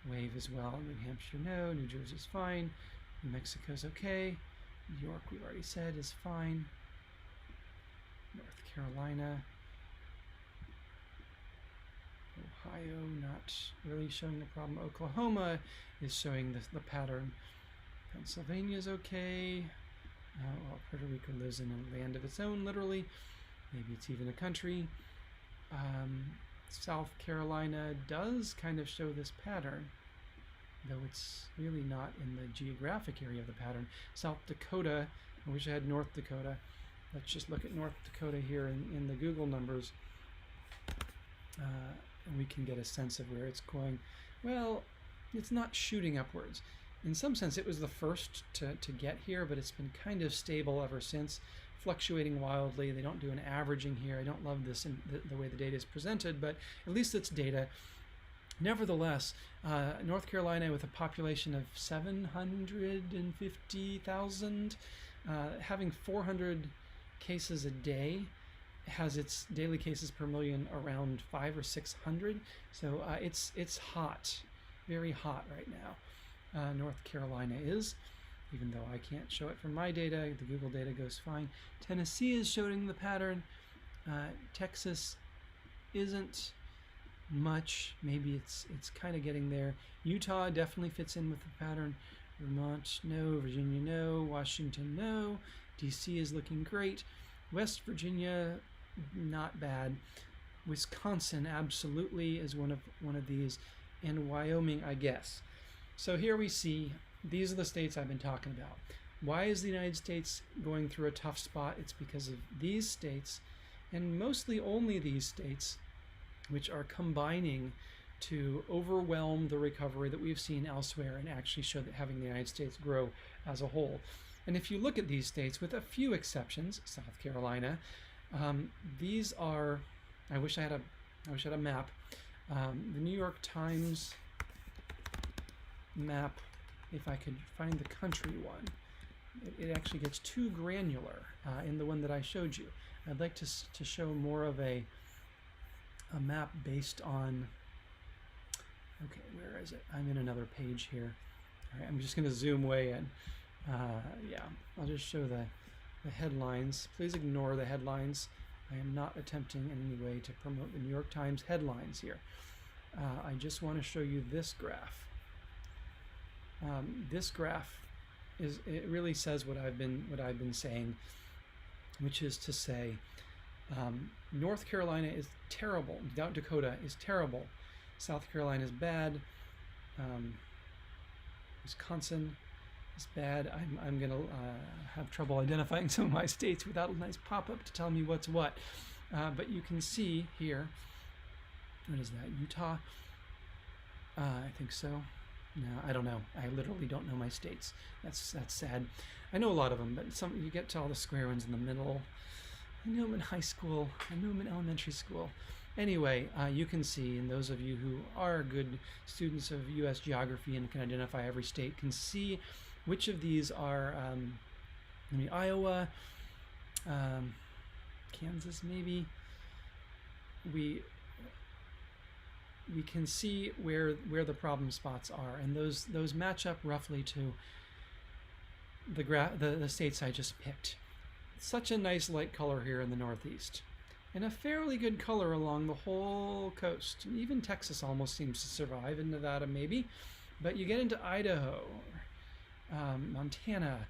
wave as well. New Hampshire, no. New Jersey's fine. New Mexico's okay. New York, we've already said, is fine. North Carolina. Ohio, not really showing a problem. Oklahoma is showing the pattern. Pennsylvania's okay. Well, Puerto Rico lives in a land of its own, literally. Maybe it's even a country. South Carolina does kind of show this pattern, though it's really not in the geographic area of the pattern. South Dakota, I wish I had North Dakota. Let's just look at North Dakota here in the Google numbers, and we can get a sense of where it's going. Well, it's not shooting upwards. In some sense, it was the first to get here, but it's been kind of stable ever since, fluctuating wildly. They don't do an averaging here. I don't love this in the way the data is presented, but at least it's data. Nevertheless, North Carolina, with a population of 750,000, having 400 cases a day, has its daily cases per million around 500 or 600. So it's hot, very hot right now. North Carolina is, even though I can't show it from my data. The Google data goes fine. Tennessee is showing the pattern. Texas isn't much. Maybe it's kind of getting there. Utah definitely fits in with the pattern. Vermont, no. Virginia, no. Washington, no. DC is looking great. West Virginia, not bad. Wisconsin absolutely is one of these, and Wyoming, I guess. So here we see, these are the states I've been talking about. Why is the United States going through a tough spot? It's because of these states, and mostly only these states, which are combining to overwhelm the recovery that we've seen elsewhere and actually show that having the United States grow as a whole. And if you look at these states, with a few exceptions, South Carolina, these are, I wish I had a map. The New York Times map, if I could find the country one, it actually gets too granular in the one that I showed you. I'd like to show more of a map based on, okay, where is it? I'm in another page here. All right, I'm just going to zoom way in. Yeah, I'll just show the headlines. Please ignore the headlines. I am not attempting in any way to promote the New York Times headlines here. I just want to show you this graph. This graph it really says what I've been saying, which is to say, North Carolina is terrible. Dakota is terrible. South Carolina is bad. Wisconsin is bad. I'm going to have trouble identifying some of my states without a nice pop-up to tell me what's what. But you can see here, what is that, Utah? I think so. No, I don't know. I literally don't know my states. That's sad. I know a lot of them, but some you get to all the square ones in the middle. I knew them in high school. I knew them in elementary school. Anyway, you can see, and those of you who are good students of U.S. geography and can identify every state can see which of these are, Iowa, Kansas maybe. We can see where the problem spots are, and those match up roughly to the states I just picked. Such a nice light color here in the Northeast, and a fairly good color along the whole coast. Even Texas almost seems to survive, and Nevada maybe, but you get into Idaho, Montana.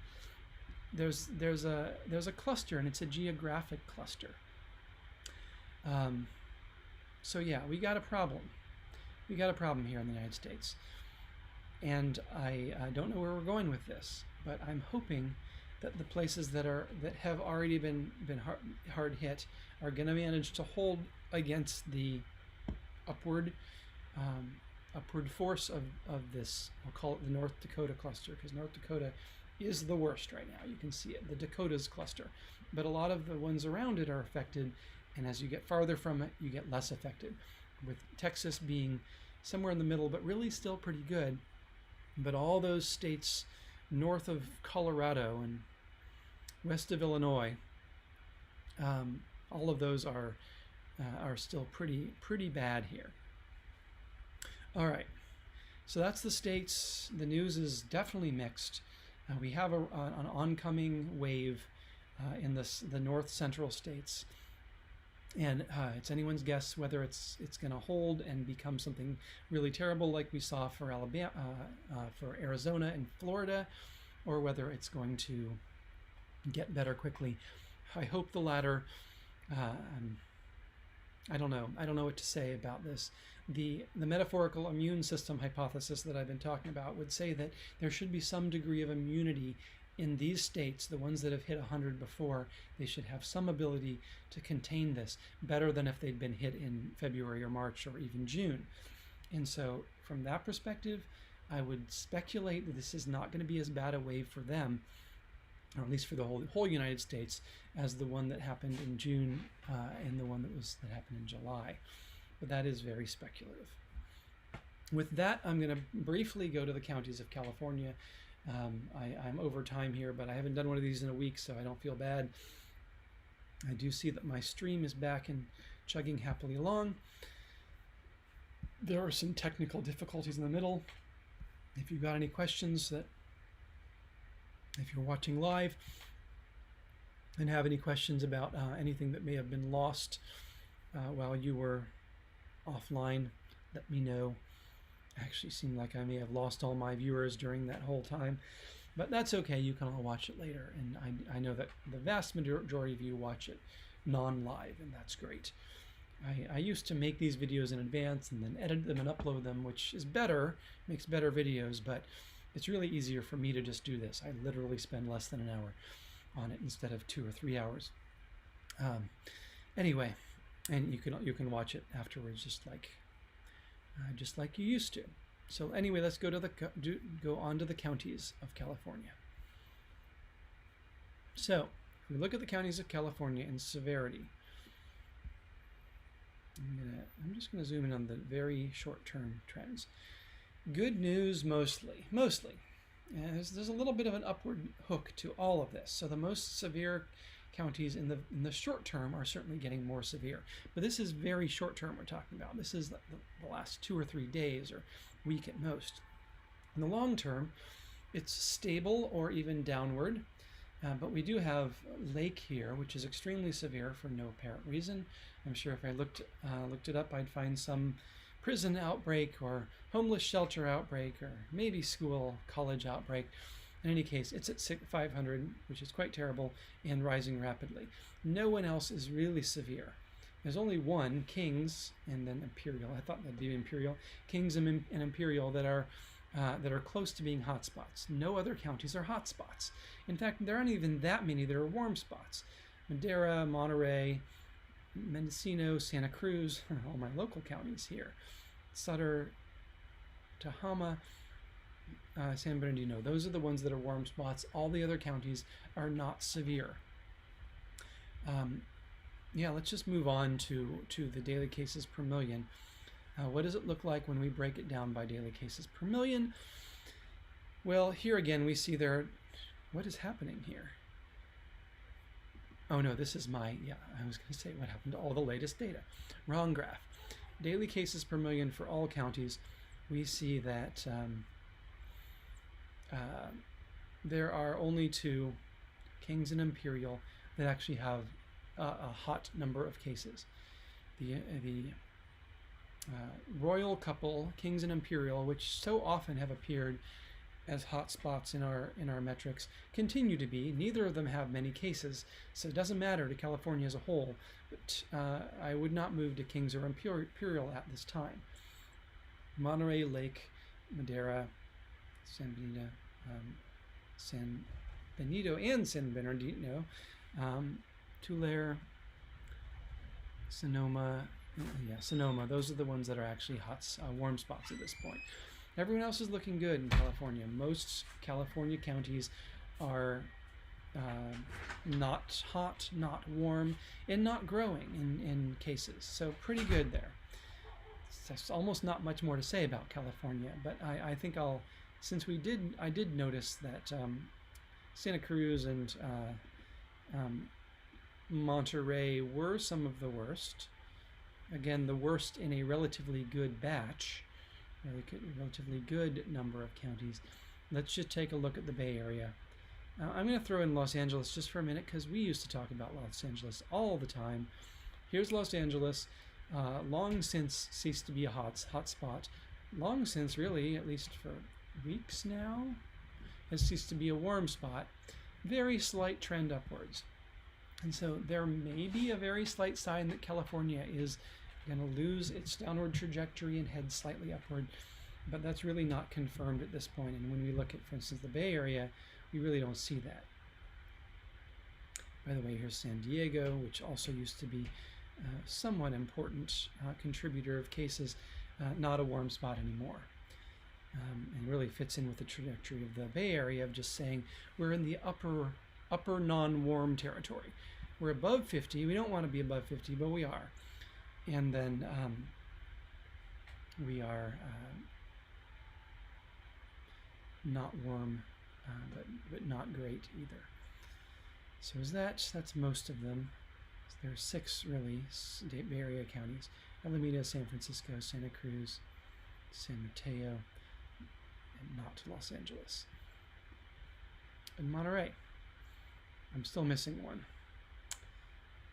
There's a cluster, and it's a geographic cluster. So yeah, we got a problem. We got a problem here in the United States, and I don't know where we're going with this, but I'm hoping that the places that have already been hard hit are going to manage to hold against the upward force of this. I'll call it the North Dakota cluster, because North Dakota is the worst right now. You can see it, the Dakotas cluster, but a lot of the ones around it are affected, and as you get farther from it, you get less affected, with Texas being somewhere in the middle, but really still pretty good. But all those states north of Colorado and west of Illinois, all of those are still pretty bad here. All right, so that's the states. The news is definitely mixed. We have an oncoming wave in the north central states. And it's anyone's guess whether it's going to hold and become something really terrible like we saw for Alabama, for Arizona and Florida, or whether it's going to get better quickly. I hope the latter. I don't know. I don't know what to say about this. The metaphorical immune system hypothesis that I've been talking about would say that there should be some degree of immunity in these states, the ones that have hit 100 before. They should have some ability to contain this better than if they'd been hit in February or March or even June. And so from that perspective, I would speculate that this is not going to be as bad a wave for them, or at least for the whole United States, as the one that happened in June and the one that happened in July. But that is very speculative. With that, I'm going to briefly go to the counties of California. I'm over time here, but I haven't done one of these in a week, so I don't feel bad. I do see that my stream is back and chugging happily along. There are some technical difficulties in the middle. If you've got any questions, if you're watching live and have any questions about anything that may have been lost while you were offline, let me know. Actually seemed like I may have lost all my viewers during that whole time, but that's okay. You can all watch it later, and I know that the vast majority of you watch it non-live, and that's great. I used to make these videos in advance and then edit them and upload them, which is better, makes better videos, but it's really easier for me to just do this. I literally spend less than an hour on it instead of 2 or 3 hours. Anyway, and you can watch it afterwards, just like you used to. So anyway, let's go on to the counties of California. So if we look at the counties of California in severity, I'm just going to zoom in on the very short-term trends. Good news mostly. There's a little bit of an upward hook to all of this. So the most severe counties in the short term are certainly getting more severe, but this is very short term we're talking about. This is the last 2 or 3 days or week at most. In the long term, it's stable or even downward, but we do have Lake here, which is extremely severe for no apparent reason. I'm sure if I looked it up, I'd find some prison outbreak or homeless shelter outbreak or maybe school, college outbreak. In any case, it's at 500, which is quite terrible, and rising rapidly. No one else is really severe. There's only one, Kings, and then Imperial. I thought that'd be Imperial. Kings and Imperial that are close to being hotspots. No other counties are hotspots. In fact, there aren't even that many that are warm spots. Madera, Monterey, Mendocino, Santa Cruz, all my local counties here. Sutter, Tehama, San Bernardino. Those are the ones that are warm spots. All the other counties are not severe. Yeah, let's just move on to the daily cases per million. What does it look like when we break it down by daily cases per million? Well, here again we see what is happening here? Oh no, this is I was going to say what happened to all the latest data. Wrong graph. Daily cases per million for all counties. We see that there are only two, Kings and Imperial, that actually have a hot number of cases. The royal couple, Kings and Imperial, which so often have appeared as hot spots in our metrics, continue to be. Neither of them have many cases, so it doesn't matter to California as a whole. But I would not move to Kings or Imperial at this time. Monterey, Lake, Madera, San Benito and San Bernardino, Tulare, Sonoma, Sonoma. Those are the ones that are actually warm spots at this point. Everyone else is looking good in California. Most California counties are not hot, not warm, and not growing in cases. So pretty good there. There's almost not much more to say about California, but I think I did notice that Santa Cruz and Monterey were some of the worst. Again, the worst in a relatively good batch, relatively good number of counties. Let's just take a look at the Bay Area. I'm going to throw in Los Angeles just for a minute because we used to talk about Los Angeles all the time. Here's Los Angeles, long since ceased to be a hot spot. Long since, really, at least for weeks now, has ceased to be a warm spot. Very slight trend upwards. And so there may be a very slight sign that California is going to lose its downward trajectory and head slightly upward, but that's really not confirmed at this point. And when we look at, for instance, the Bay Area, we really don't see that. By the way, here's San Diego, which also used to be a somewhat important contributor of cases, not a warm spot anymore. And really fits in with the trajectory of the Bay Area of just saying we're in the upper non-warm territory. We're above 50. We don't want to be above 50, but we are. And then we are not warm, but not great either. So that's most of them. There are 6 really Bay Area counties: Alameda, San Francisco, Santa Cruz, San Mateo, and not Los Angeles. And Monterey. I'm still missing one.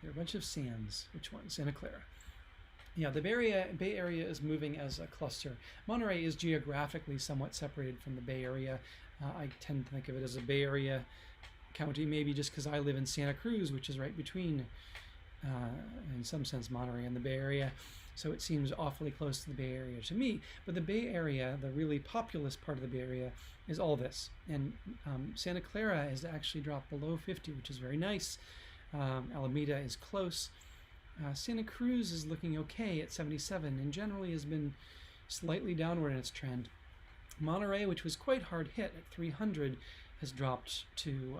There are a bunch of Sans. Which one? Santa Clara. Yeah, the Bay Area is moving as a cluster. Monterey is geographically somewhat separated from the Bay Area. I tend to think of it as a Bay Area county, maybe just because I live in Santa Cruz, which is right between, in some sense, Monterey and the Bay Area. So it seems awfully close to the Bay Area to me. But the Bay Area, the really populous part of the Bay Area, is all this. And Santa Clara has actually dropped below 50, which is very nice. Alameda is close. Santa Cruz is looking okay at 77 and generally has been slightly downward in its trend. Monterey, which was quite hard hit at 300, has dropped to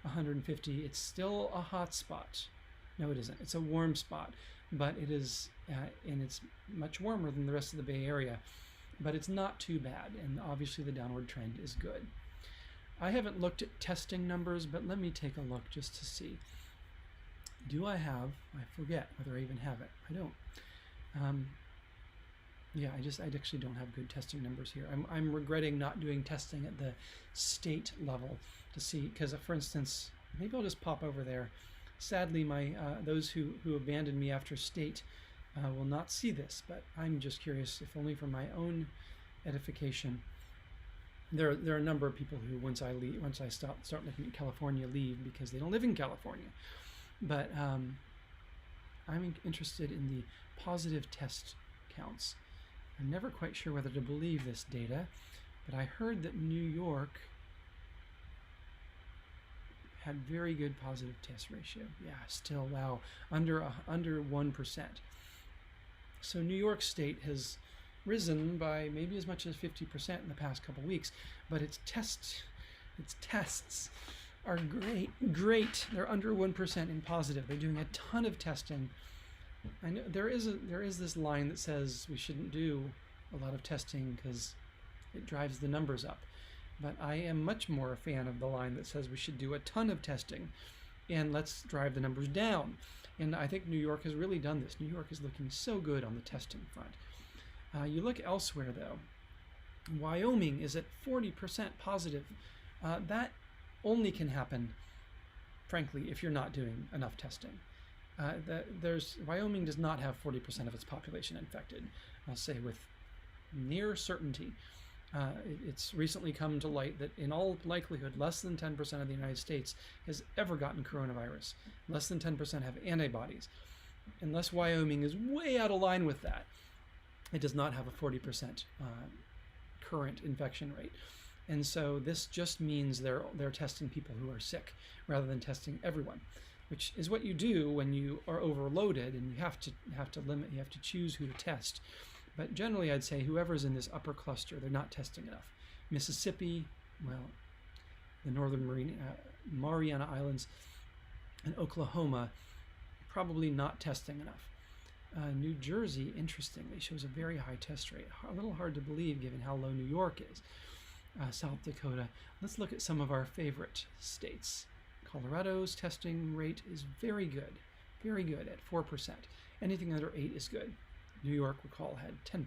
150. It's still a hot spot. No, it isn't. It's a warm spot, but it is, and it's much warmer than the rest of the Bay Area, but it's not too bad, and obviously the downward trend is good. I haven't looked at testing numbers, but let me take a look just to see. Do I forget whether I even have it. I don't. Yeah, I actually don't have good testing numbers here. I'm regretting not doing testing at the state level to see, because for instance, maybe I'll just pop over there. Sadly, those who abandoned me after state will not see this, but I'm just curious, if only for my own edification. There are a number of people who, once I start looking at California, leave because they don't live in California. But I'm interested in the positive test counts. I'm never quite sure whether to believe this data, but I heard that New York had very good positive test ratio. Yeah, still, wow, under 1%. So New York State has risen by maybe as much as 50% in the past couple weeks, but its tests are great. They're under 1% in positive. They're doing a ton of testing. I know there is this line that says we shouldn't do a lot of testing because it drives the numbers up. But I am much more a fan of the line that says we should do a ton of testing and let's drive the numbers down. And I think New York has really done this. New York is looking so good on the testing front. You look elsewhere though. Wyoming is at 40% positive. That only can happen, frankly, if you're not doing enough testing. Wyoming does not have 40% of its population infected, I'll say with near certainty. It's recently come to light that in all likelihood, less than 10% of the United States has ever gotten coronavirus. Less than 10% have antibodies. Unless Wyoming is way out of line with that, it does not have a 40% current infection rate. And so this just means they're testing people who are sick rather than testing everyone, which is what you do when you are overloaded and you have to limit, you have to choose who to test. But generally, I'd say whoever's in this upper cluster, they're not testing enough. Mississippi, well, the northern Mariana Islands, and Oklahoma, probably not testing enough. New Jersey, interestingly, shows a very high test rate. A little hard to believe given how low New York is. South Dakota. Let's look at some of our favorite states. Colorado's testing rate is very good at 4%. Anything under 8 is good. New York, recall, had 10%.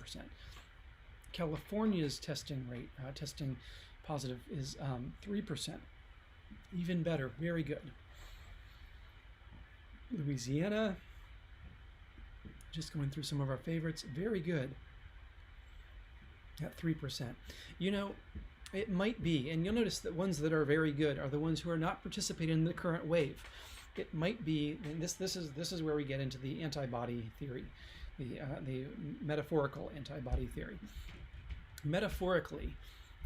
California's testing rate, testing positive, is 3%. Even better, very good. Louisiana, just going through some of our favorites, very good at 3%. You know, it might be, and you'll notice that ones that are very good are the ones who are not participating in the current wave. It might be, and this is where we get into the antibody theory. The metaphorical antibody theory. Metaphorically,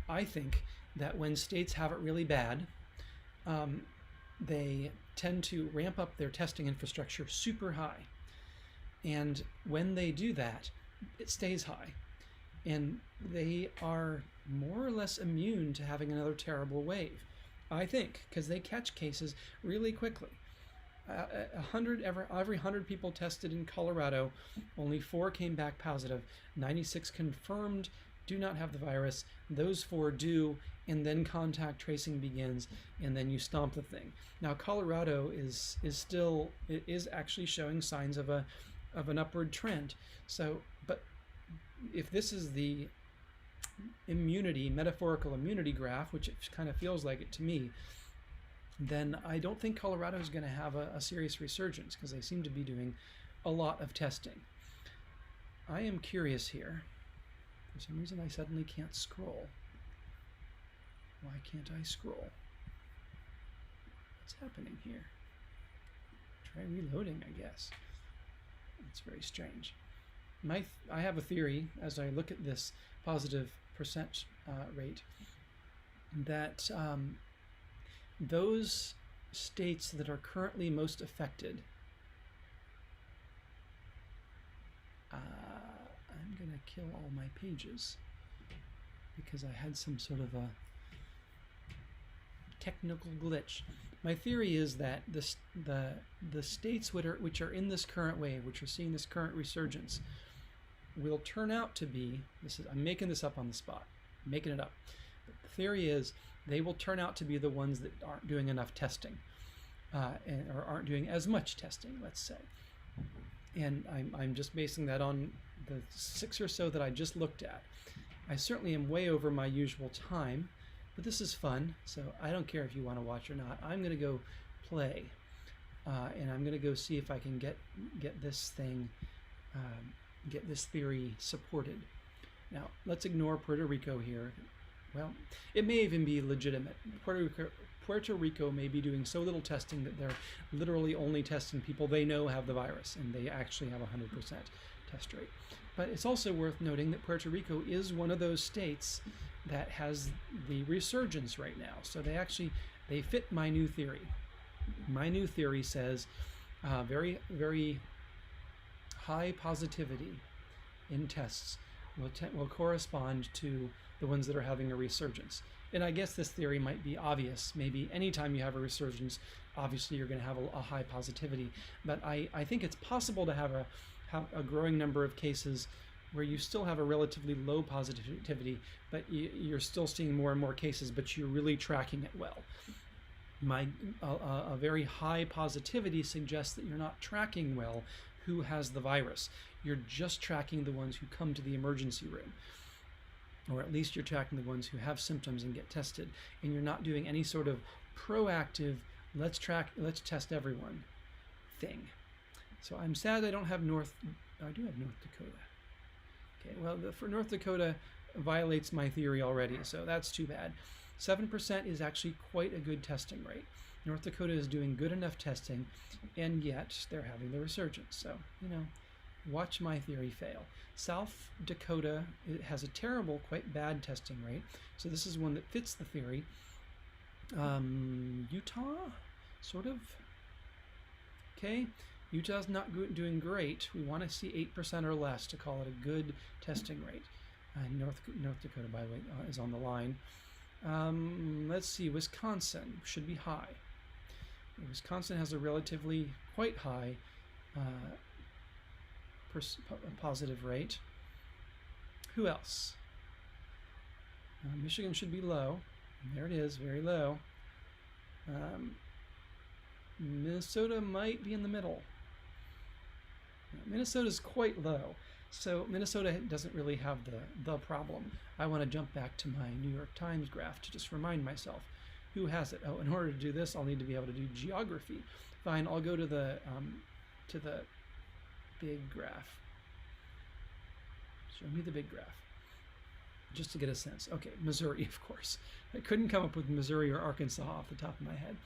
I think that when states have it really bad, they tend to ramp up their testing infrastructure super high. And when they do that, it stays high. And they are more or less immune to having another terrible wave, I think, because they catch cases really quickly. Every 100 people tested in Colorado, only 4 came back positive. 96 confirmed do not have the virus. Those 4 do, and then contact tracing begins, and then you stomp the thing. Now Colorado is actually showing signs of an upward trend. So, but if this is the metaphorical immunity graph, which it kind of feels like it to me, then I don't think Colorado is going to have a serious resurgence because they seem to be doing a lot of testing. I am curious here. For some reason, I suddenly can't scroll. Why can't I scroll? What's happening here? Try reloading, I guess. It's very strange. I have a theory as I look at this positive percent rate that those states that are currently most affected, I'm going to kill all my pages because I had some sort of a technical glitch. My theory is that the states which are in this current wave, which are seeing this current resurgence, will turn out to be, I'm making this up on the spot, I'm making it up. But the theory is they will turn out to be the ones that aren't doing enough testing, or aren't doing as much testing, let's say. And I'm just basing that on the 6 or so that I just looked at. I certainly am way over my usual time, but this is fun, so I don't care if you want to watch or not. I'm going to go play, and I'm going to go see if I can get this thing, get this theory supported. Now, let's ignore Puerto Rico here. Well, it may even be legitimate. Puerto Rico may be doing so little testing that they're literally only testing people they know have the virus, and they actually have a 100% test rate. But it's also worth noting that Puerto Rico is one of those states that has the resurgence right now. So they fit my new theory. My new theory says very, very high positivity in tests will correspond to the ones that are having a resurgence. And I guess this theory might be obvious. Maybe anytime you have a resurgence, obviously you're going to have a high positivity. But I think it's possible to have a growing number of cases where you still have a relatively low positivity, but you're still seeing more and more cases, but you're really tracking it well. A very high positivity suggests that you're not tracking well who has the virus. You're just tracking the ones who come to the emergency room, or at least you're tracking the ones who have symptoms and get tested, and you're not doing any sort of proactive let's test everyone thing. So I'm sad I don't have I do have North Dakota. Okay, well, for North Dakota violates my theory already, so that's too bad. 7% is actually quite a good testing rate. North Dakota is doing good enough testing, and yet they're having the resurgence. So, watch my theory fail. South Dakota, it has a terrible, quite bad testing rate. So this is one that fits the theory. Utah, sort of. Okay, Utah's not doing great. We want to see 8% or less to call it a good testing rate. North Dakota, by the way, is on the line. Let's see, Wisconsin should be high. Wisconsin has a relatively quite high positive rate. Who else? Michigan should be low. There it is, very low. Minnesota might be in the middle. Minnesota's quite low. So Minnesota doesn't really have the problem. I want to jump back to my New York Times graph to just remind myself who has it. Oh, in order to do this, I'll need to be able to do geography. Fine, I'll go to the big graph. Show me the big graph, just to get a sense. Okay, Missouri, of course. I couldn't come up with Missouri or Arkansas off the top of my head.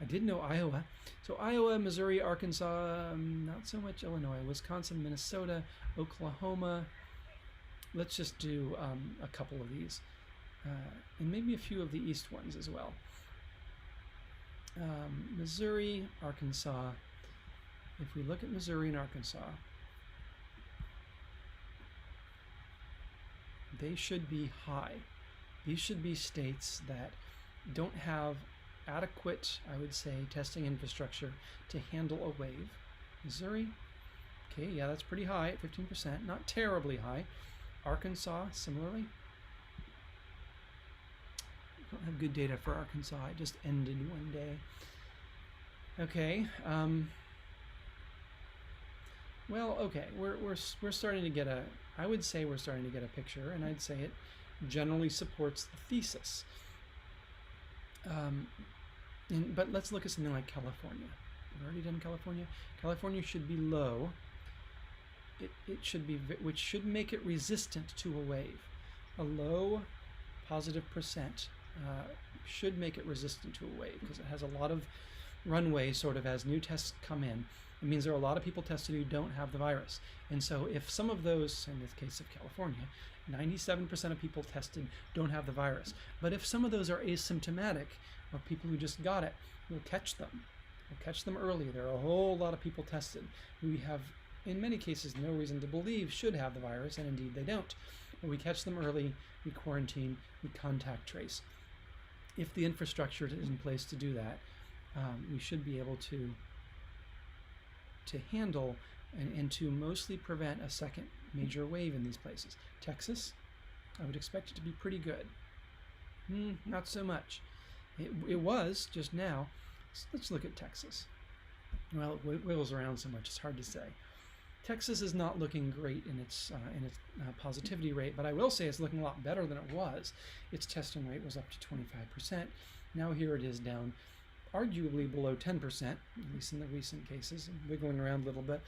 I did know Iowa. So Iowa, Missouri, Arkansas, not so much Illinois, Wisconsin, Minnesota, Oklahoma. Let's just do a couple of these, and maybe a few of the east ones as well. Missouri, Arkansas. If we look at Missouri and Arkansas, they should be high. These should be states that don't have adequate, I would say, testing infrastructure to handle a wave. Missouri, okay, yeah, that's pretty high at 15%, not terribly high. Arkansas, similarly. Don't have good data for Arkansas. It just ended one day. Okay. Well, okay, we're starting to get I would say we're starting to get a picture, and I'd say it generally supports the thesis. But let's look at something like California. I've already done California. California should be low. It should be, which should make it resistant to a wave. A low positive percent should make it resistant to a wave because it has a lot of runway sort of as new tests come in. It means there are a lot of people tested who don't have the virus. And so if some of those, in this case of California, 97% of people tested don't have the virus. But if some of those are asymptomatic, or people who just got it, we'll catch them. We'll catch them early. There are a whole lot of people tested who we have, in many cases, no reason to believe should have the virus, and indeed they don't. But we catch them early, we quarantine, we contact trace. If the infrastructure is in place to do that, we should be able to handle and to mostly prevent a second major wave in these places. Texas, I would expect it to be pretty good. Not so much. It was just now. So let's look at Texas. Well, it wiggles around so much, it's hard to say. Texas is not looking great in its positivity rate, but I will say it's looking a lot better than it was. Its testing rate was up to 25%. Now here it is down arguably below 10%, at least in the recent cases, wiggling around a little bit.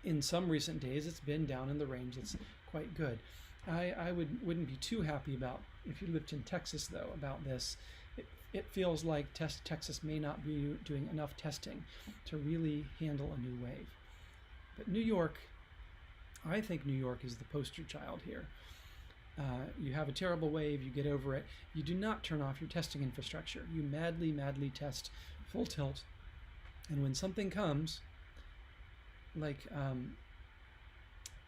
In some recent days, it's been down in the range that's quite good. I wouldn't be too happy about, if you lived in Texas though, about this. it feels like Texas may not be doing enough testing to really handle a new wave. But New York, I think New York is the poster child here. You have a terrible wave, you get over it. You do not turn off your testing infrastructure. You madly, madly test full tilt. And when something comes, like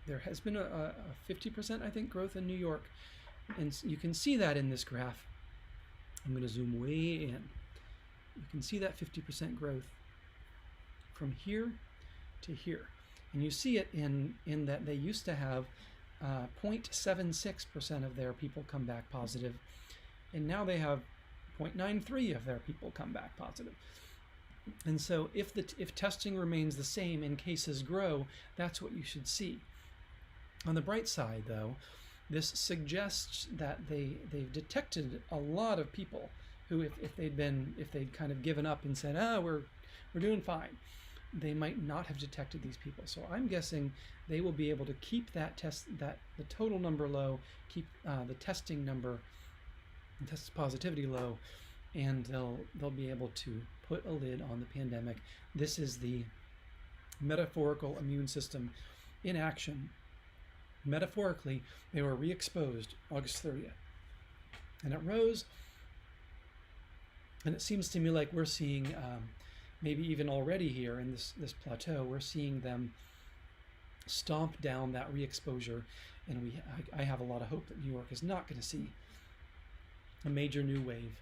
there has been a 50%, I think, growth in New York. And you can see that in this graph. I'm going to zoom way in. You can see that 50% growth from here to here. And you see it in that they used to have 0.76% of their people come back positive, and now they have 0.93 of their people come back positive. And so if testing remains the same and cases grow, that's what you should see. On the bright side, though, this suggests that they've detected a lot of people who, if they'd kind of given up and said, we're doing fine, they might not have detected these people. So I'm guessing they will be able to keep the total number low, keep the testing number, test positivity low, and they'll be able to put a lid on the pandemic. This is the metaphorical immune system in action. Metaphorically, they were re-exposed August 30th, and it rose. And it seems to me like we're seeing, maybe even already here in this plateau, we're seeing them stomp down that re-exposure, and I have a lot of hope that New York is not going to see a major new wave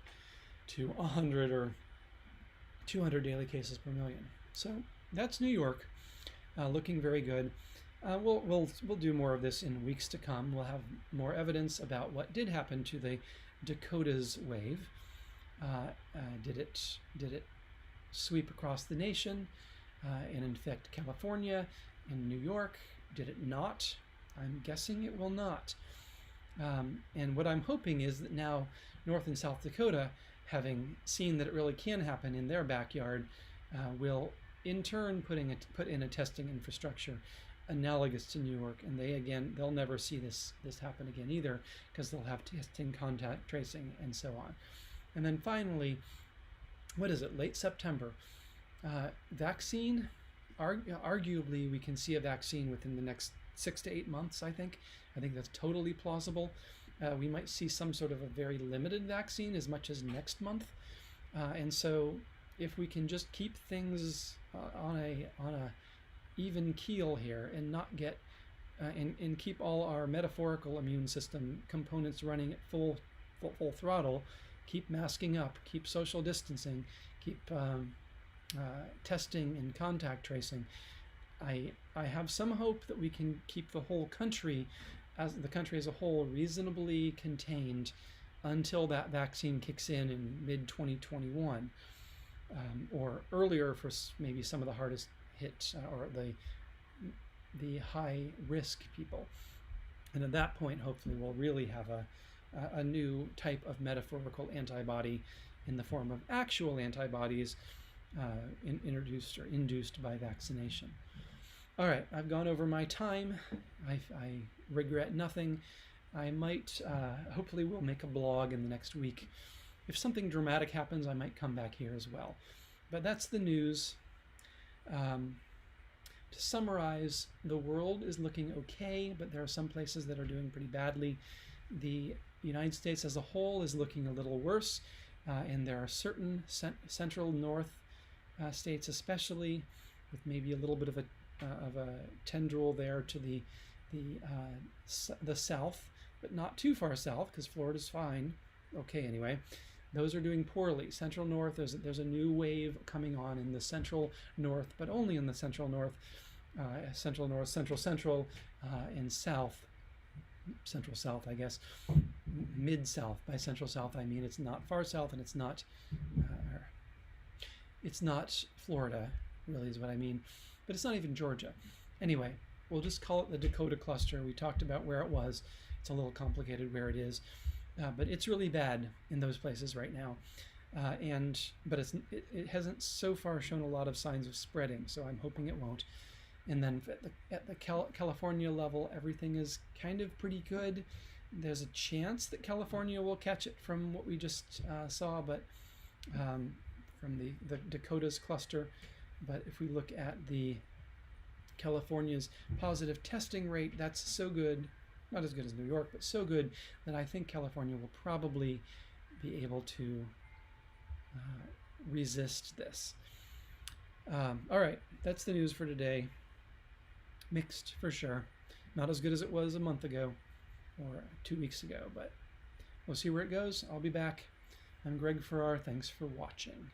to 100 or 200 daily cases per million. So that's New York, looking very good. We'll do more of this in weeks to come. We'll have more evidence about what did happen to the Dakotas wave. Did it sweep across the nation and infect California and New York? Did it not? I'm guessing it will not. And what I'm hoping is that now North and South Dakota, having seen that it really can happen in their backyard, will in turn put in a testing infrastructure analogous to New York, and they'll never see this happen again either, because they'll have testing, contact tracing, and so on. And then finally, what is it, late September, vaccine, arguably we can see a vaccine within the next 6 to 8 months. I think that's totally plausible. We might see some sort of a very limited vaccine as much as next month, and so if we can just keep things on a even keel here and not get and keep all our metaphorical immune system components running at full throttle, keep masking up, keep social distancing, keep testing and contact tracing, I have some hope that we can keep the country as a whole reasonably contained until that vaccine kicks in mid-2021, or earlier for maybe some of the hardest hit or the high risk people. And at that point, hopefully, we'll really have a new type of metaphorical antibody in the form of actual antibodies introduced or induced by vaccination. All right, I've gone over my time. I regret nothing. I might, hopefully we'll make a blog in the next week. If something dramatic happens, I might come back here as well. But that's the news. To summarize, the world is looking okay, but there are some places that are doing pretty badly. The United States as a whole is looking a little worse, and there are certain central north states especially, with maybe a little bit of a tendril there to the south, but not too far south, because Florida's fine. Okay, anyway. Those are doing poorly. Central north, there's a new wave coming on in the central north, but only in the central north, central north, central, and south, central south, I guess, mid-south. By central south, I mean it's not far south, and it's not Florida, really is what I mean, but it's not even Georgia. Anyway, we'll just call it the Dakota cluster. We talked about where it was. It's a little complicated where it is. But it's really bad in those places right now, but it hasn't so far shown a lot of signs of spreading, so I'm hoping it won't. And then at the California level, everything is kind of pretty good. There's a chance that California will catch it from what we just saw, but from the Dakotas cluster. But if we look at the California's positive testing rate, that's so good, not as good as New York, but so good that I think California will probably be able to resist this. All right, that's the news for today. Mixed for sure. Not as good as it was a month ago or 2 weeks ago, but we'll see where it goes. I'll be back. I'm Greg Farrar. Thanks for watching.